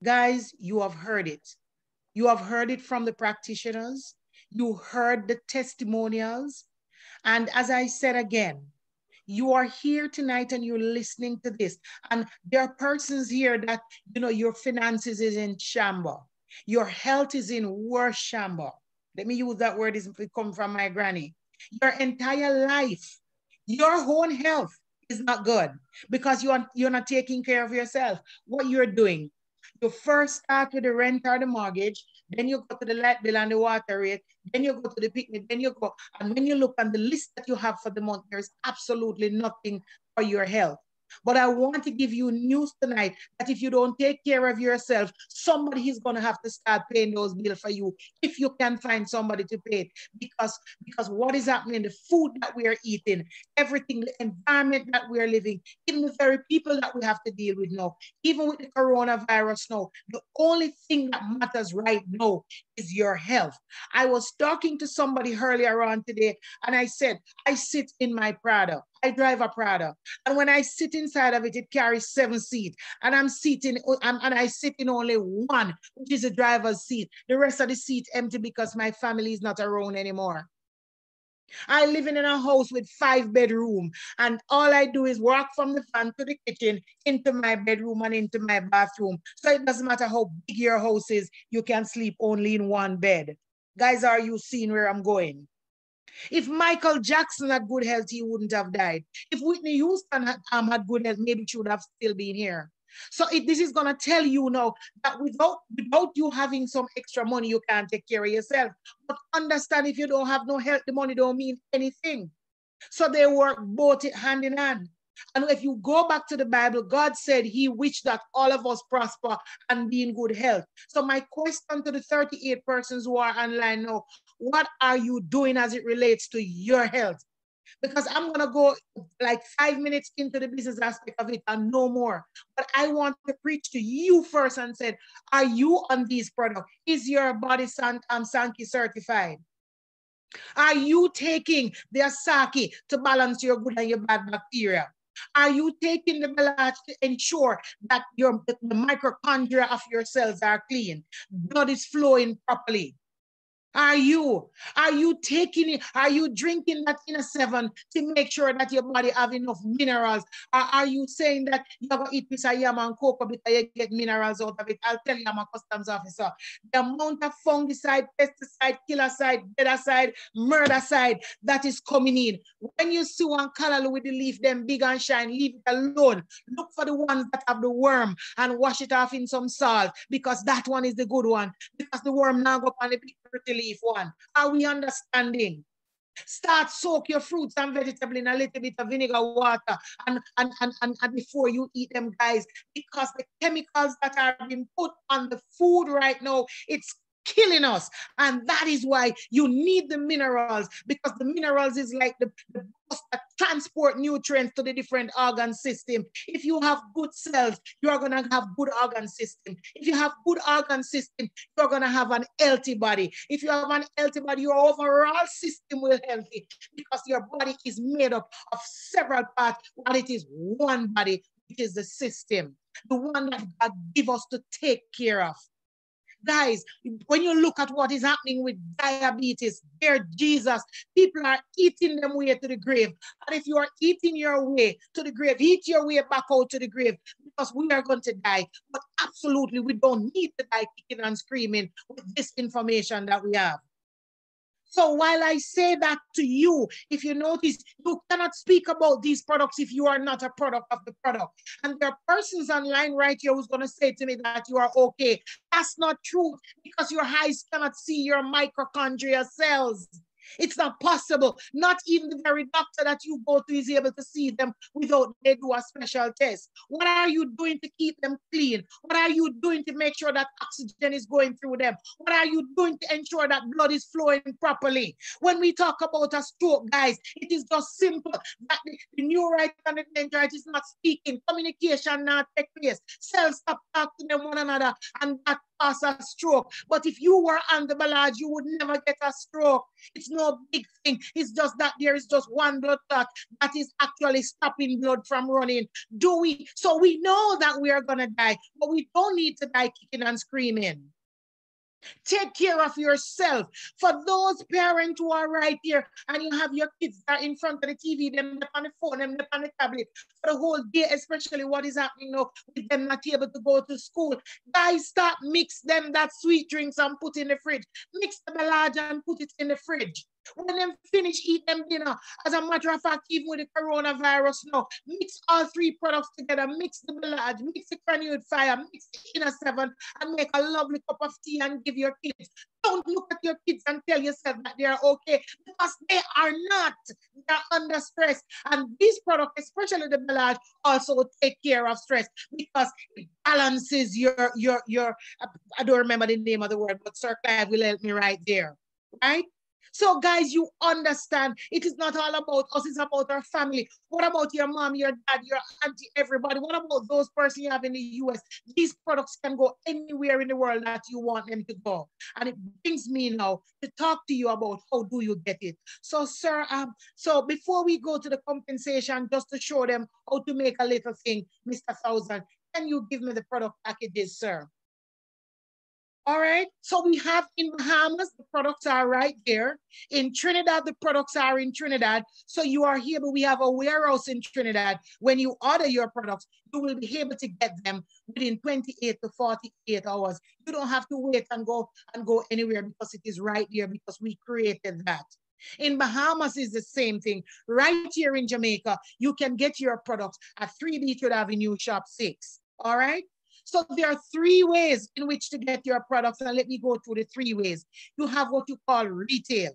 Guys, you have heard it. You have heard it from the practitioners. You heard the testimonials. And as I said again, you are here tonight and you're listening to this. And there are persons here that, you know, your finances is in shambles. Your health is in worse shambles. Let me use that word, it come from my granny. Your entire life, your own health is not good because you're not taking care of yourself. What you're doing, you first start with the rent or the mortgage, then you go to the light bill and the water rate, then you go to the picnic, then you go. And when you look on the list that you have for the month, there's absolutely nothing for your health. But I want to give you news tonight that if you don't take care of yourself, somebody is going to have to start paying those bills for you if you can find somebody to pay it. Because what is happening, the food that we are eating, everything, the environment that we are living, even the very people that we have to deal with now, even with the coronavirus now, the only thing that matters right now is your health. I was talking to somebody earlier on today and I said, I sit in my Prado. I drive a Prado. And when I sit inside of it, it carries 7 seats. And I'm sitting, and I sit in only one, which is the driver's seat. The rest of the seat empty because my family is not around anymore. I live in a house with 5 bedrooms, and all I do is walk from the fan to the kitchen, into my bedroom and into my bathroom. So it doesn't matter how big your house is, you can sleep only in one bed. Guys, are you seeing where I'm going? If Michael Jackson had good health, he wouldn't have died. If Whitney Houston had good health, maybe she would have still been here. So this is going to tell you now that without you having some extra money, you can't take care of yourself. But understand, if you don't have no health, the money don't mean anything. So they work both hand in hand. And if you go back to the Bible, God said he wished that all of us prosper and be in good health. So my question to the 38 persons who are online now, what are you doing as it relates to your health? because I'm going to go like 5 minutes into the business aspect of it and no more. But I want to preach to you first and said, are you on these products? Is your body Sanki certified? Are you taking the Asaki to balance your good and your bad bacteria? Are you taking the Belage to ensure that the mitochondria of your cells are clean? Blood is flowing properly. Are you taking it? Are you drinking that inner 7 to make sure that your body have enough minerals? Or are you saying that you're going to eat piece of yam and cocoa because you get minerals out of it? I'll tell you, I'm a customs officer. The amount of fungicide, pesticide, killercide, bedicide, murdercide that is coming in. When you see one color with the leaf, them big and shine, leave it alone. Look for the ones that have the worm and wash it off in some salt, because that one is the good one. Because the worm now go up on the big pretty leaf one. Are we understanding? Start soak your fruits and vegetables in a little bit of vinegar water and before you eat them, guys, because the chemicals that are being put on the food right now, it's killing us. And that is why you need the minerals, because the minerals is like the bus that transport nutrients to the different organ system. If you have good cells, you are going to have good organ system. If you have good organ system, you're going to have an healthy body. If you have an healthy body, your overall system will be healthy, because your body is made up of several parts, but it is one body, which is the system, the one that God gives us to take care of. Guys, when you look at what is happening with diabetes, dear Jesus, people are eating them way to the grave. And if you are eating your way to the grave, eat your way back out to the grave, because we are going to die. But absolutely, we don't need to die kicking and screaming with this information that we have. So while I say that to you, if you notice, you cannot speak about these products if you are not a product of the product. And there are persons online right here who's going to say to me that you are okay. That's not true, because your eyes cannot see your mitochondria cells. It's not possible. Not even the very doctor that you go to is able to see them without they do a special test. What are you doing to keep them clean? What are you doing to make sure that oxygen is going through them? What are you doing to ensure that blood is flowing properly? When we talk about a stroke, guys, it is just simple. That the neurite and the dendrite is not speaking. Communication not take place. Cells stop talking to them one another, and that cause a stroke. But if you were on the Belage, you would never get a stroke. It's no big thing. It's just that there is just one blood clot that is actually stopping blood from running. So we know that we are going to die, but we don't need to die kicking and screaming. Take care of yourself. For those parents who are right here and you have your kids that are in front of the TV, them on the phone, them on the tablet for the whole day, especially what is happening now with them not able to go to school. Guys, start mix them that sweet drinks and put in the fridge. Mix the Belage and put it in the fridge. When them finish eat them dinner, as a matter of fact, even with the coronavirus now, mix all 3 products together, mix the Belage, mix the Cranute Fire, mix the Inner 7, and make a lovely cup of tea and give your kids. Don't look at your kids and tell yourself that they are okay, because they are not. They are under stress. And these products, especially the Belage, also take care of stress, because it balances your I don't remember the name of the word, but Sir Clive will help me right there, right? So guys, you understand, it is not all about us, it's about our family. What about your mom, your dad, your auntie, everybody? What about those persons you have in the US? These products can go anywhere in the world that you want them to go. And it brings me now to talk to you about how do you get it. So sir, so before we go to the compensation, just to show them how to make a little thing, Mr. Thousand, can you give me the product packages, sir? All right, so we have in Bahamas, the products are right there. In Trinidad, the products are in Trinidad. So you are here, but we have a warehouse in Trinidad. When you order your products, you will be able to get them within 28 to 48 hours. You don't have to wait and go anywhere, because it is right there, because we created that. In Bahamas is the same thing. Right here in Jamaica, you can get your products at 3 Beechwood Avenue, Shop 6. All right? So there are 3 ways in which to get your products, and let me go through the 3 ways. You have what you call retail.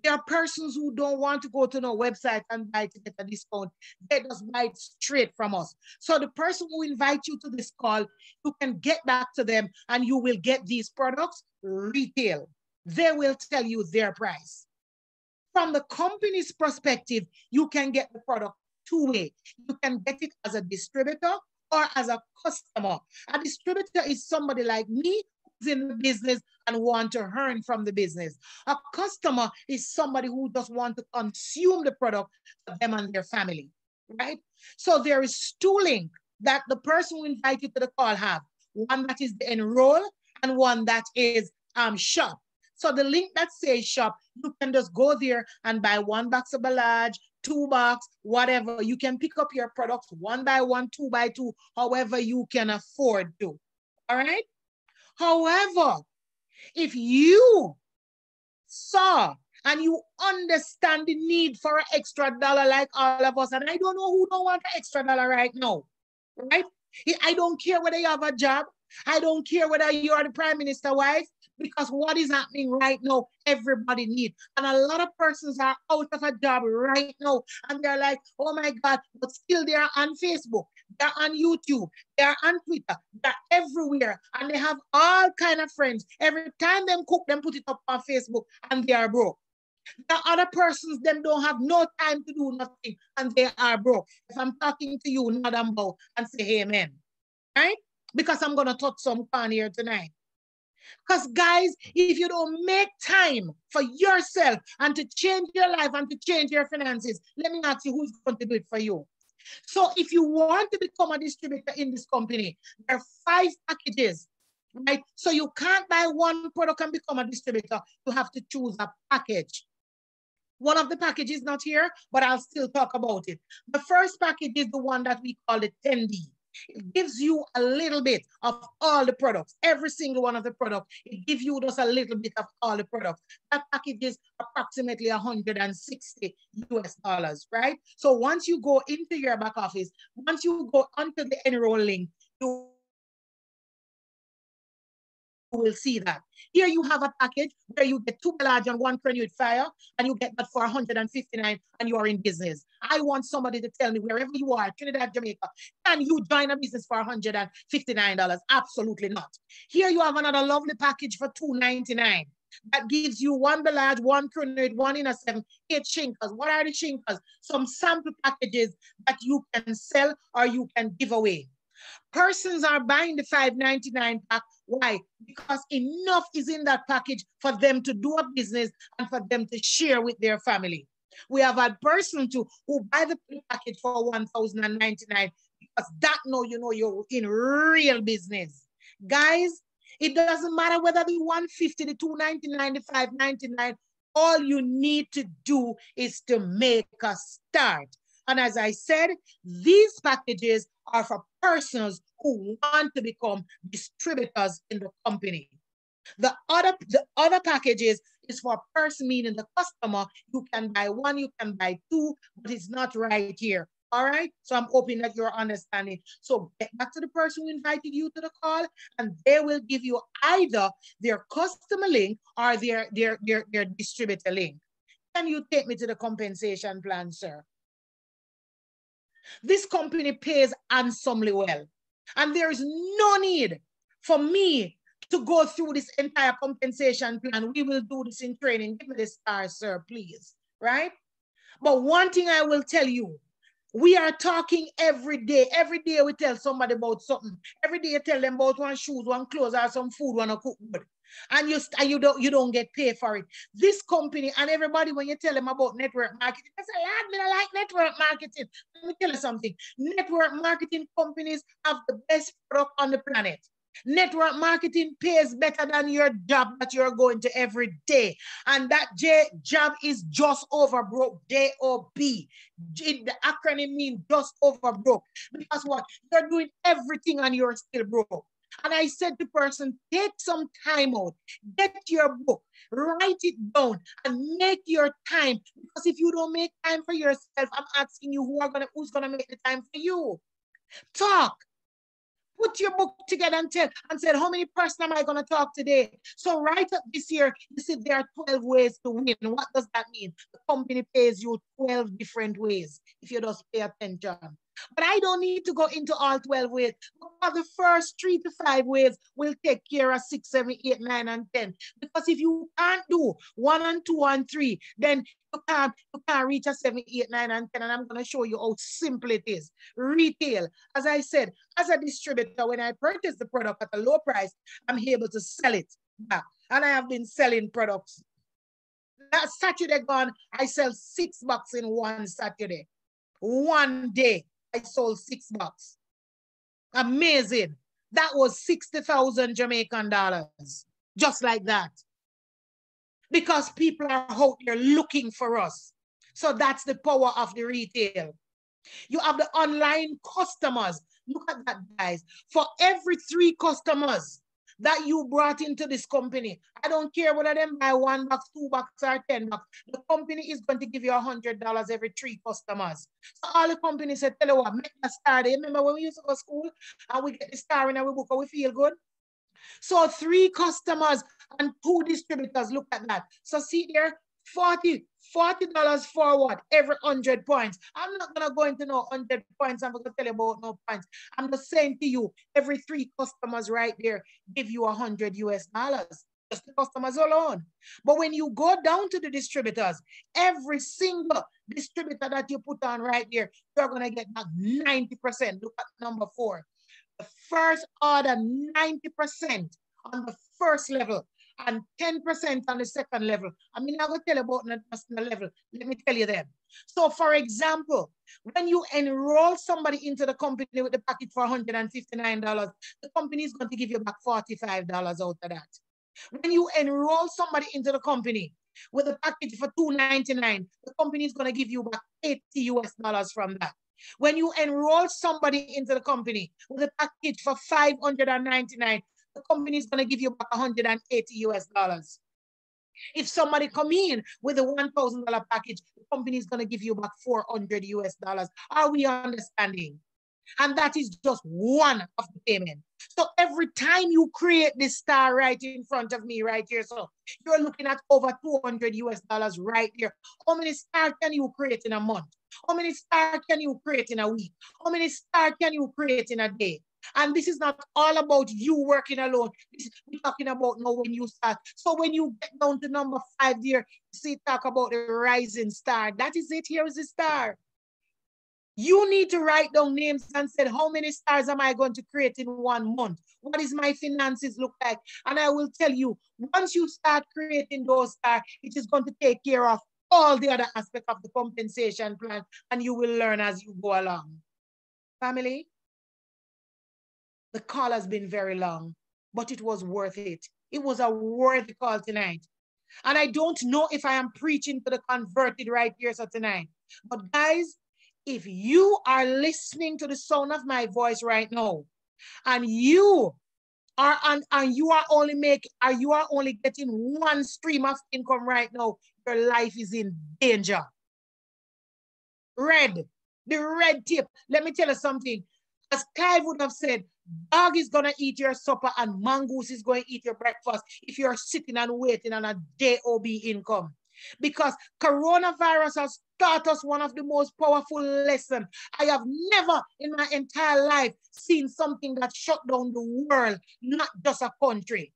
There are persons who don't want to go to no website and buy to get a discount. They just buy it straight from us. So the person who invites you to this call, you can get back to them and you will get these products retail. They will tell you their price. From the company's perspective, you can get the product two-way. You can get it as a distributor or as a customer. A distributor is somebody like me who's in the business and want to earn from the business. A customer is somebody who just want to consume the product for them and their family, right? So there is two links that the person who invited you to the call have. One that is the enroll and one that is shop. So the link that says shop, you can just go there and buy 1 box of Ballage, 2 box, whatever. You can pick up your products 1 by 1, 2 by 2, however you can afford to. All right? However, if you saw and you understand the need for an extra dollar like all of us, and I don't know who don't want an extra dollar right now, right? I don't care whether you have a job. I don't care whether you are the prime minister wife, because what is happening right now, everybody needs. And a lot of persons are out of a job right now. And they're like, oh my God, but still they are on Facebook, they're on YouTube, they're on Twitter, they're everywhere. And they have all kind of friends. Every time them cook, them put it up on Facebook and they are broke. The other persons, them don't have no time to do nothing and they are broke. If I'm talking to you, nod and bow and say amen, right? Because I'm going to touch some fun here tonight. Because guys, if you don't make time for yourself and to change your life and to change your finances, let me ask you, who's going to do it for you? So if you want to become a distributor in this company, there are 5 packages, right? So you can't buy one product and become a distributor. You have to choose a package. One of the packages is not here, but I'll still talk about it. The first package is the one that we call the 10D. It gives you a little bit of all the products, every single one of the products. It gives you just a little bit of all the products. That package is approximately 160 US dollars, right? So once you go into your back office, once you go onto the enroll link, you will see that. Here you have a package where you get 2 Ballage and 1 Crenue Fire, and you get that for 159, and you are in business. I want somebody to tell me, wherever you are, Trinidad, Jamaica, can you join a business for $159? Absolutely not. Here you have another lovely package for $299. That gives you 1 Ballage, 1 Crenue, 1 Inner 7, 8 Shinkers. What are the Shinkers? Some sample packages that you can sell or you can give away. Persons are buying the $5.99 pack. Why? Because enough is in that package for them to do a business and for them to share with their family. We have had persons who buy the package for $1,099 because that know you're in real business. Guys, it doesn't matter whether the $150, the $299, the $5.99. All you need to do is to make a start. And as I said, these packages are for persons who want to become distributors in the company. The other packages is for a person, meaning the customer. You can buy 1, you can buy 2, but it's not right here. All right? So I'm hoping that you're understanding. So get back to the person who invited you to the call, and they will give you either their customer link or their distributor link. Can you take me to the compensation plan, sir? This company pays handsomely well. And there is no need for me to go through this entire compensation plan. We will do this in training. Give me the star, sir, please. Right? But one thing I will tell you, we are talking every day. Every day we tell somebody about something. Every day you tell them about one shoes, one clothes, or some food, one cook good. And you don't get paid for it. This company and everybody, when you tell them about network marketing, they say, Lord, me I like network marketing. Let me tell you something. Network marketing companies have the best product on the planet. Network marketing pays better than your job that you're going to every day. And that job is just over broke, JOB. The acronym means just over broke. Because what? You're doing everything and you're still broke. And I said to the person, take some time out, get your book, write it down, and make your time. Because if you don't make time for yourself, I'm asking you who's gonna make the time for you. Talk. Put your book together and said, how many persons am I going to talk today? So right up this year, you see there are 12 ways to win. What does that mean? The company pays you 12 different ways if you just pay attention. But I don't need to go into all 12 ways. The first 3 to 5 ways will take care of 6, 7, 8, 9, and 10. Because if you can't do 1 and 2 and 3, then you can't reach a 7, 8, 9, and 10. And I'm going to show you how simple it is. Retail, as I said, as a distributor, when I purchase the product at a low price, I'm able to sell it back. And I have been selling products. That Saturday gone, I sell $6 in one Saturday. One day, I sold $6. Amazing. That was 60,000 Jamaican dollars. Just like that. Because people are out there looking for us. So that's the power of the retail. You have the online customers. Look at that, guys. For every 3 customers that you brought into this company, I don't care whether them buy $1, $2, or $10. The company is going to give you $100 every 3 customers. So all the companies say, tell you what, make a star. Remember when we used to go to school and we get the star in our book and we feel good? So 3 customers and 2 distributors, look at that. So see there, $40 for what? Every 100 points. I'm not going to go into no 100 points. I'm going to tell you about no points. I'm just saying to you, every 3 customers right there give you $100 US. Just the customers alone. But when you go down to the distributors, every single distributor that you put on right there, you're going to get back 90%. Look at number 4. The first order, 90% on the first level and 10% on the second level. I mean, I'm going to tell you about the national level. Let me tell you them. So, for example, when you enroll somebody into the company with the package for $159, the company is going to give you back $45 out of that. When you enroll somebody into the company with a package for $299, the company is going to give you back $80 US from that. When you enroll somebody into the company with a package for $599, the company is going to give you back $180 US. If somebody come in with a $1,000 package, the company is going to give you back $400 US. Are we understanding? And that is just one of the payment. So every time you create this star right in front of me right here, so you're looking at over $200 US right here. How many stars can you create in a month? How many stars can you create in a week? How many stars can you create in a day? And this is not all about you working alone. We're talking about now when you start. So when you get down to number 5 there, see, talk about the rising star. That is it. Here is the star. You need to write down names and say, how many stars am I going to create in 1 month? What is my finances look like? And I will tell you, once you start creating those stars, it is going to take care of all the other aspects of the compensation plan, and you will learn as you go along. Family, the call has been very long, but it was worth it. It was a worthy call tonight. And I don't know if I am preaching to the converted right here so tonight. But guys, if you are listening to the sound of my voice right now, and you are only getting 1 stream of income right now, your life is in danger. The red tip. Let me tell you something. As Clive would have said, dog is going to eat your supper and mongoose is going to eat your breakfast if you're sitting and waiting on a JOB income. Because coronavirus has taught us one of the most powerful lessons. I have never in my entire life seen something that shut down the world, not just a country.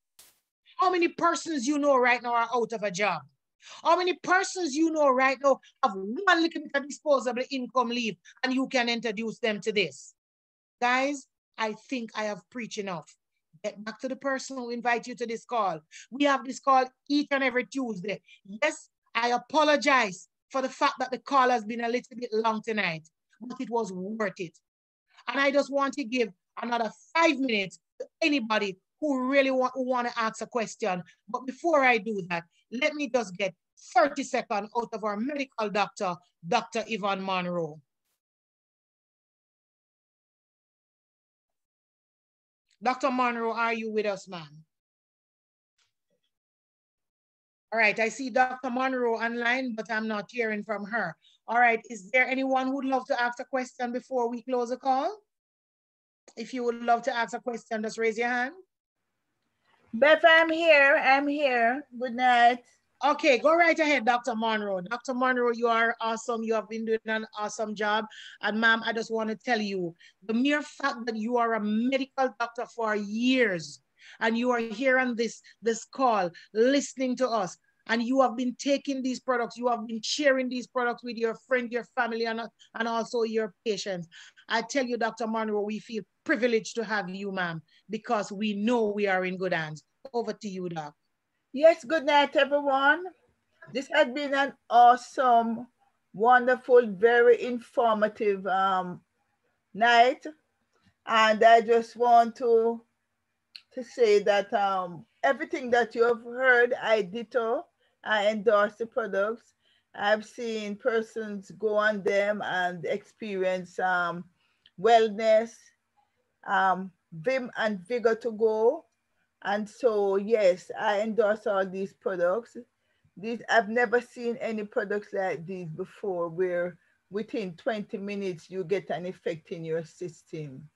How many persons you know right now are out of a job? How many persons you know right now have 1 little bit of disposable income leave and you can introduce them to this? Guys, I think I have preached enough. Get back to the person who invite you to this call. We have this call each and every Tuesday. Yes, I apologize for the fact that the call has been a little bit long tonight, but it was worth it. And I just want to give another 5 minutes to anybody who really want to ask a question. But before I do that, let me just get 30 seconds out of our medical doctor, Dr. Yvonne Monroe. Dr. Monroe, are you with us, ma'am? All right, I see Dr. Monroe online, but I'm not hearing from her. All right, is there anyone who would love to ask a question before we close the call? If you would love to ask a question, just raise your hand. Beth, I'm here. Good night. Okay, go right ahead, Dr. Monroe. Dr. Monroe, you are awesome. You have been doing an awesome job. And ma'am, I just want to tell you, the mere fact that you are a medical doctor for years and you are here on this call, listening to us, and you have been taking these products, you have been sharing these products with your friend, your family, and also your patients. I tell you, Dr. Monroe, we feel privileged to have you, ma'am, because we know we are in good hands. Over to you, Doc. Yes, good night, everyone. This has been an awesome, wonderful, very informative night. And I just want to say that everything that you have heard, I ditto. I endorse the products. I've seen persons go on them and experience wellness, vim and vigor to go. And so, yes, I endorse all these products. These I've never seen any products like these before, where within 20 minutes you get an effect in your system.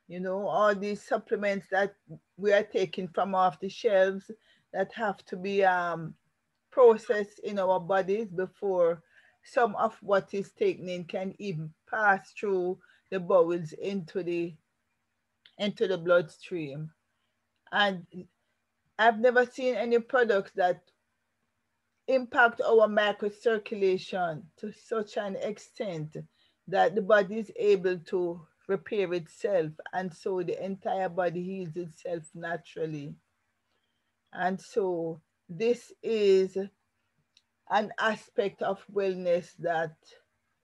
You know, all these supplements that we are taking from off the shelves that have to be processed in our bodies before some of what is taken in can even pass through the bowels into the bloodstream. And I've never seen any products that impact our microcirculation to such an extent that the body is able to repair itself, and so the entire body heals itself naturally. And so this is an aspect of wellness that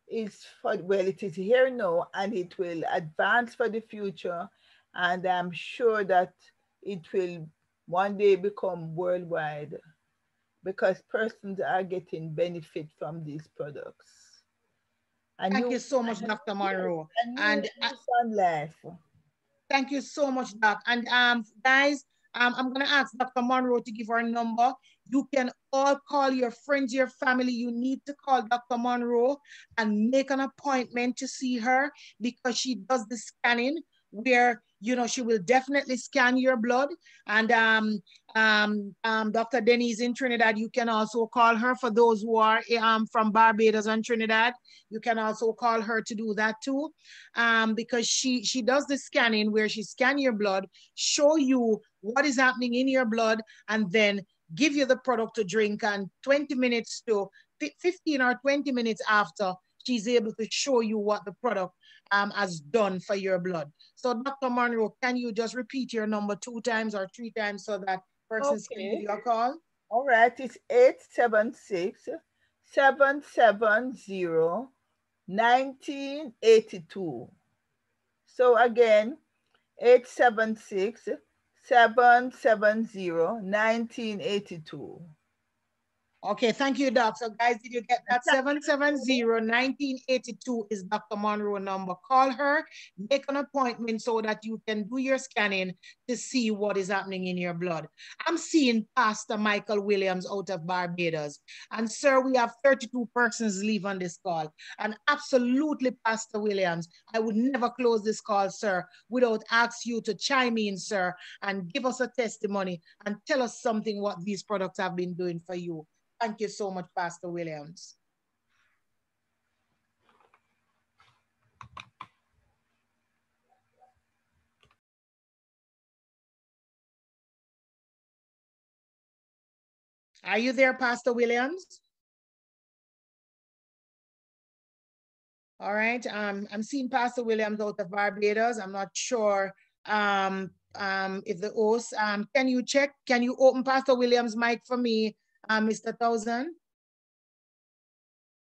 is for, well, it is here now and it will advance for the future, and I'm sure that it will one day become worldwide because persons are getting benefit from these products. And Thank you, you so much, Dr. yes, Monroe. and you will And do some life. thank you so much, Doc. And guys, I'm gonna ask Dr. Monroe to give her number. You can all call your friends, your family. You need to call Dr. Monroe and make an appointment to see her because she does the scanning where she will definitely scan your blood. And Dr. Denise in Trinidad, you can also call her. For those who are from Barbados and Trinidad, you can also call her to do that too, because she does the scanning where she scan your blood, show you what is happening in your blood, and then give you the product to drink. And 20 minutes to 15 or 20 minutes after, she's able to show you what the product has done for your blood. So Dr. Monroe, can you just repeat your number 2 times or 3 times so that persons can give Okay. you a call? All right. It's 876 770 1982. So again, 876 770 1982. Okay, thank you, Doc. So guys, did you get that? 770-1982 is Dr. Monroe number. Call her, make an appointment so that you can do your scanning to see what is happening in your blood. I'm seeing Pastor Michael Williams out of Barbados. And sir, we have 32 persons leave on this call. And absolutely, Pastor Williams, I would never close this call, sir, without asking you to chime in, sir, and give us a testimony and tell us something what these products have been doing for you. Thank you so much, Pastor Williams. Are you there, Pastor Williams? All right. I'm seeing Pastor Williams out of Barbados. I'm not sure if the host, can you check? Can you open Pastor Williams' mic for me, Mr. Thousand?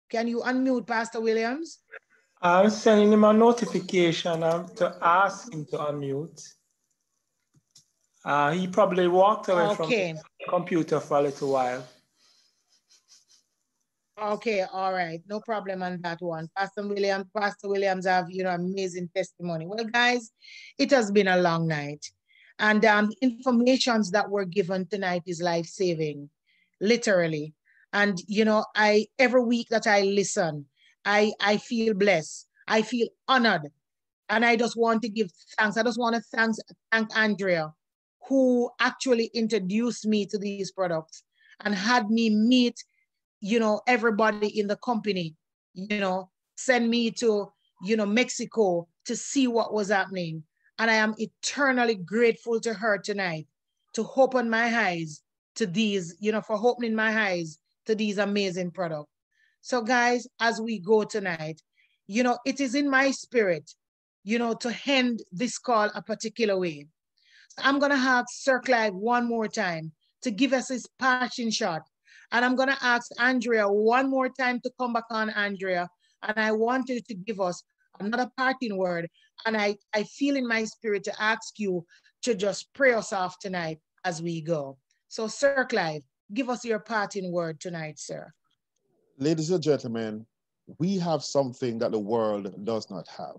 Can you unmute Pastor Williams? I'm sending him a notification to ask him to unmute. He probably walked away from the computer for a little while. Okay, all right. No problem on that one. Pastor Williams have, amazing testimony. Well, guys, it has been a long night. And informations that were given tonight is life-saving, literally. And, every week that I listen, I feel blessed. I feel honored. And I just want to give thanks. I just want to thank Andrea, who actually introduced me to these products. and had me meet, you know, everybody in the company, you know, send me to, you know, Mexico to see what was happening. And I am eternally grateful to her tonight to open my eyes to these, you know, for opening my eyes to these amazing products. So guys, as we go tonight, you know, it is in my spirit, you know, to end this call a particular way. So I'm going to ask Sir Clive one more time to give us his passing shot. And I'm going to ask Andrea one more time to come back on, Andrea. And I want you to give us another parting word. And I feel in my spirit to ask you to just pray us off tonight as we go. So Sir Clive, give us your parting word tonight, sir. Ladies and gentlemen, we have something that the world does not have.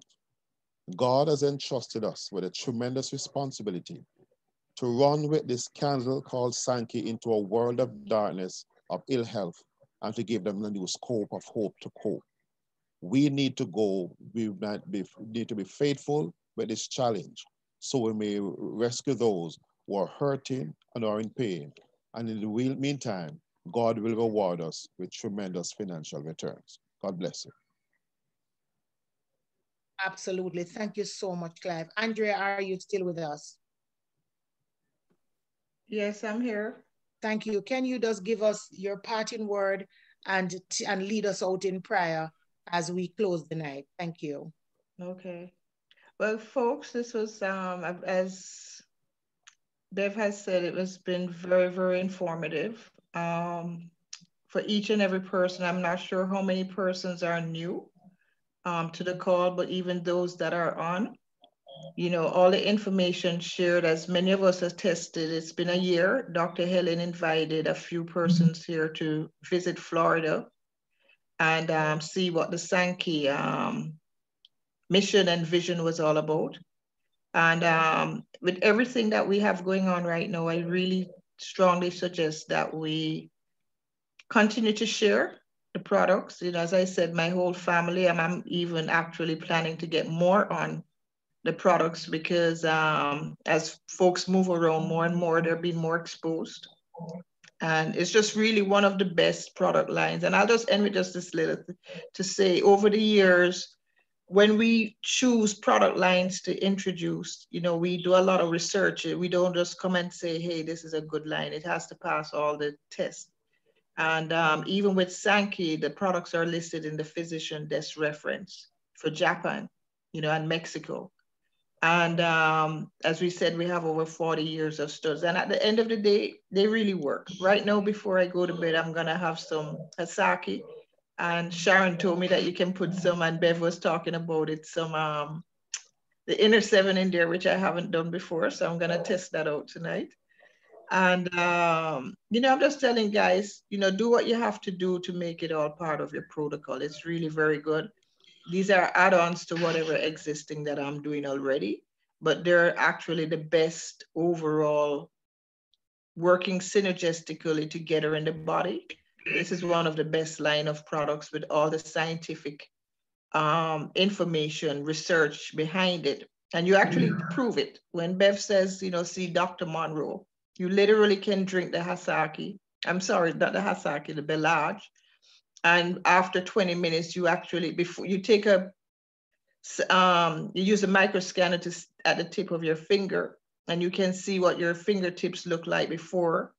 God has entrusted us with a tremendous responsibility to run with this candle called Sanki into a world of darkness, of ill health, and to give them a new scope of hope to cope. We need to go, we need to be faithful with this challenge so we may rescue those who are hurting and are in pain. And in the meantime, God will reward us with tremendous financial returns. God bless you. Absolutely. Thank you so much, Clive. Andrea, are you still with us? Yes, I'm here. Thank you. Can you just give us your parting word and lead us out in prayer as we close the night? Thank you. Okay. Well, folks, this was, as Bev has said, it has been very, very informative for each and every person. I'm not sure how many persons are new to the call, but even those that are on, you know, all the information shared, as many of us have tested, it's been a year. Dr. Helen invited a few persons here to visit Florida and see what the Sanki mission and vision was all about. And with everything that we have going on right now, I really strongly suggest that we continue to share the products. You know, as I said, my whole family, I'm even actually planning to get more on the products because as folks move around more and more, they're being more exposed. And it's just really one of the best product lines. And I'll just end with just this little to say, over the years, when we choose product lines to introduce, you know, we do a lot of research. We don't just come and say, hey, this is a good line. It has to pass all the tests. And even with Sanki, the products are listed in the physician desk reference for Japan, you know, and Mexico. And as we said, we have over 40 years of studies. And at the end of the day, they really work. Right now, before I go to bed, I'm going to have some Hasaki. And Sharon told me that you can put some, and Bev was talking about it, some the inner 7 in there, which I haven't done before. So I'm going to test that out tonight. And, you know, I'm just telling guys, you know, do what you have to do to make it all part of your protocol. It's really very good. These are add-ons to whatever existing that I'm doing already, but they're actually the best overall working synergistically together in the body. This is one of the best line of products with all the scientific information, research behind it. And you actually prove it. When Bev says, you know, see Dr. Monroe, you literally can drink the Hasaki. I'm sorry, not the Hasaki, the Belage. And after 20 minutes, you actually, before you take you use a micro scanner at the tip of your finger, and you can see what your fingertips look like before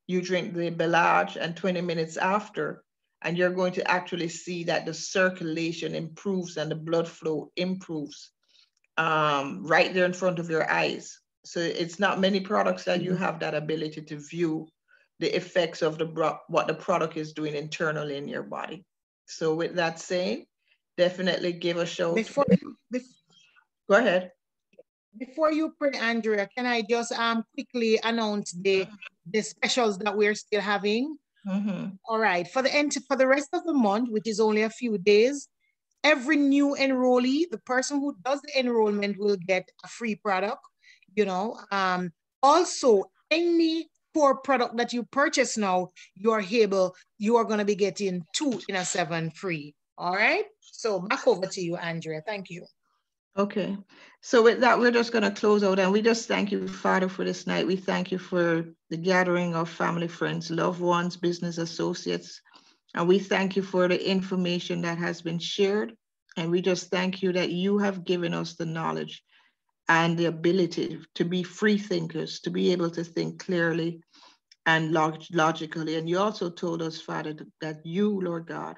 you drink the Belage and 20 minutes after. And you're going to actually see that the circulation improves and the blood flow improves right there in front of your eyes. So it's not many products that you have that ability to view the effects of what the product is doing internally in your body. So with that saying, definitely give a shout. Go ahead. Before you pray, Andrea, can I just quickly announce the specials that we're still having? All right, for the rest of the month, which is only a few days, every new enrollee, the person who does the enrollment will get a free product, you know. Also, any core product that you purchase now, you are going to be getting 2 in a 7 free. All right. So back over to you, Andrea. Thank you. Okay. So with that, we're just going to close out, and we just thank you, Father, for this night. We thank you for the gathering of family, friends, loved ones, business associates. And we thank you for the information that has been shared. And we just thank you that you have given us the knowledge and the ability to be free thinkers, to be able to think clearly and logically. And you also told us, Father, that you, Lord God,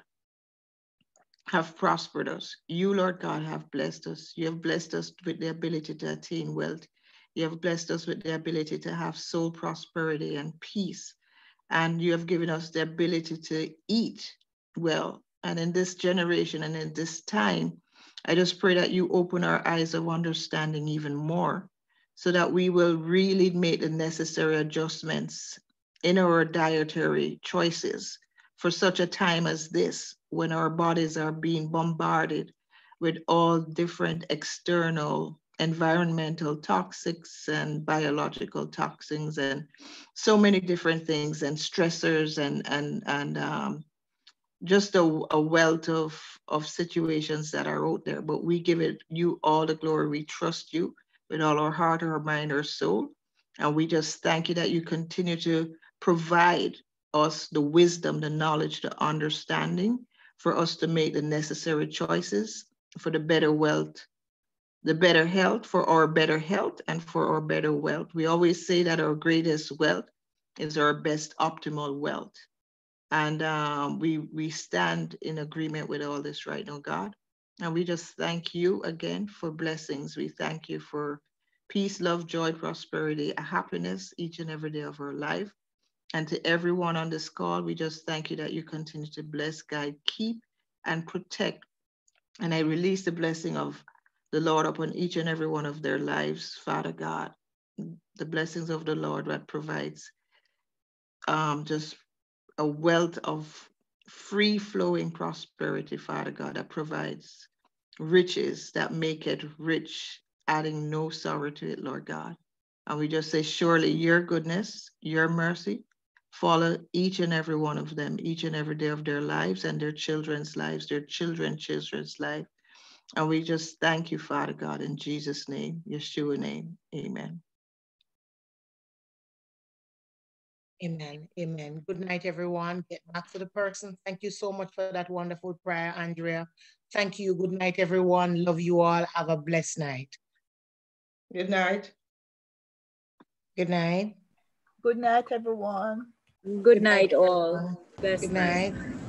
have prospered us. You, Lord God, have blessed us. You have blessed us with the ability to attain wealth. You have blessed us with the ability to have soul prosperity and peace. And you have given us the ability to eat well. And in this generation and in this time, I just pray that you open our eyes of understanding even more so that we will really make the necessary adjustments in our dietary choices for such a time as this, when our bodies are being bombarded with all different external environmental toxics and biological toxins and so many different things and stressors and just a wealth of situations that are out there. But we give it you all the glory. We trust you with all our heart, our mind, our soul. And we just thank you that you continue to provide us the wisdom, the knowledge, the understanding for us to make the necessary choices for the better wealth, the better health, for our better health and for our better wealth. We always say that our greatest wealth is our best optimal wealth. And we stand in agreement with all this right now, God. And we just thank you again for blessings. We thank you for peace, love, joy, prosperity, happiness each and every day of our life. And to everyone on this call, we just thank you that you continue to bless, guide, keep, and protect. And I release the blessing of the Lord upon each and every one of their lives, Father God. The blessings of the Lord that provides just a wealth of free flowing prosperity, Father God, that provides riches that make it rich, adding no sorrow to it, Lord God. And we just say, surely your goodness, your mercy, follow each and every one of them, each and every day of their lives and their children's lives, their children's life. And we just thank you, Father God, in Jesus' name, Yeshua name, amen. Amen. Amen. Good night, everyone. Get back to the person. Thank you so much for that wonderful prayer, Andrea. Thank you. Good night, everyone. Love you all. Have a blessed night. Good night. Good night. Good night, everyone. Good night, all. Blessed Good night. night.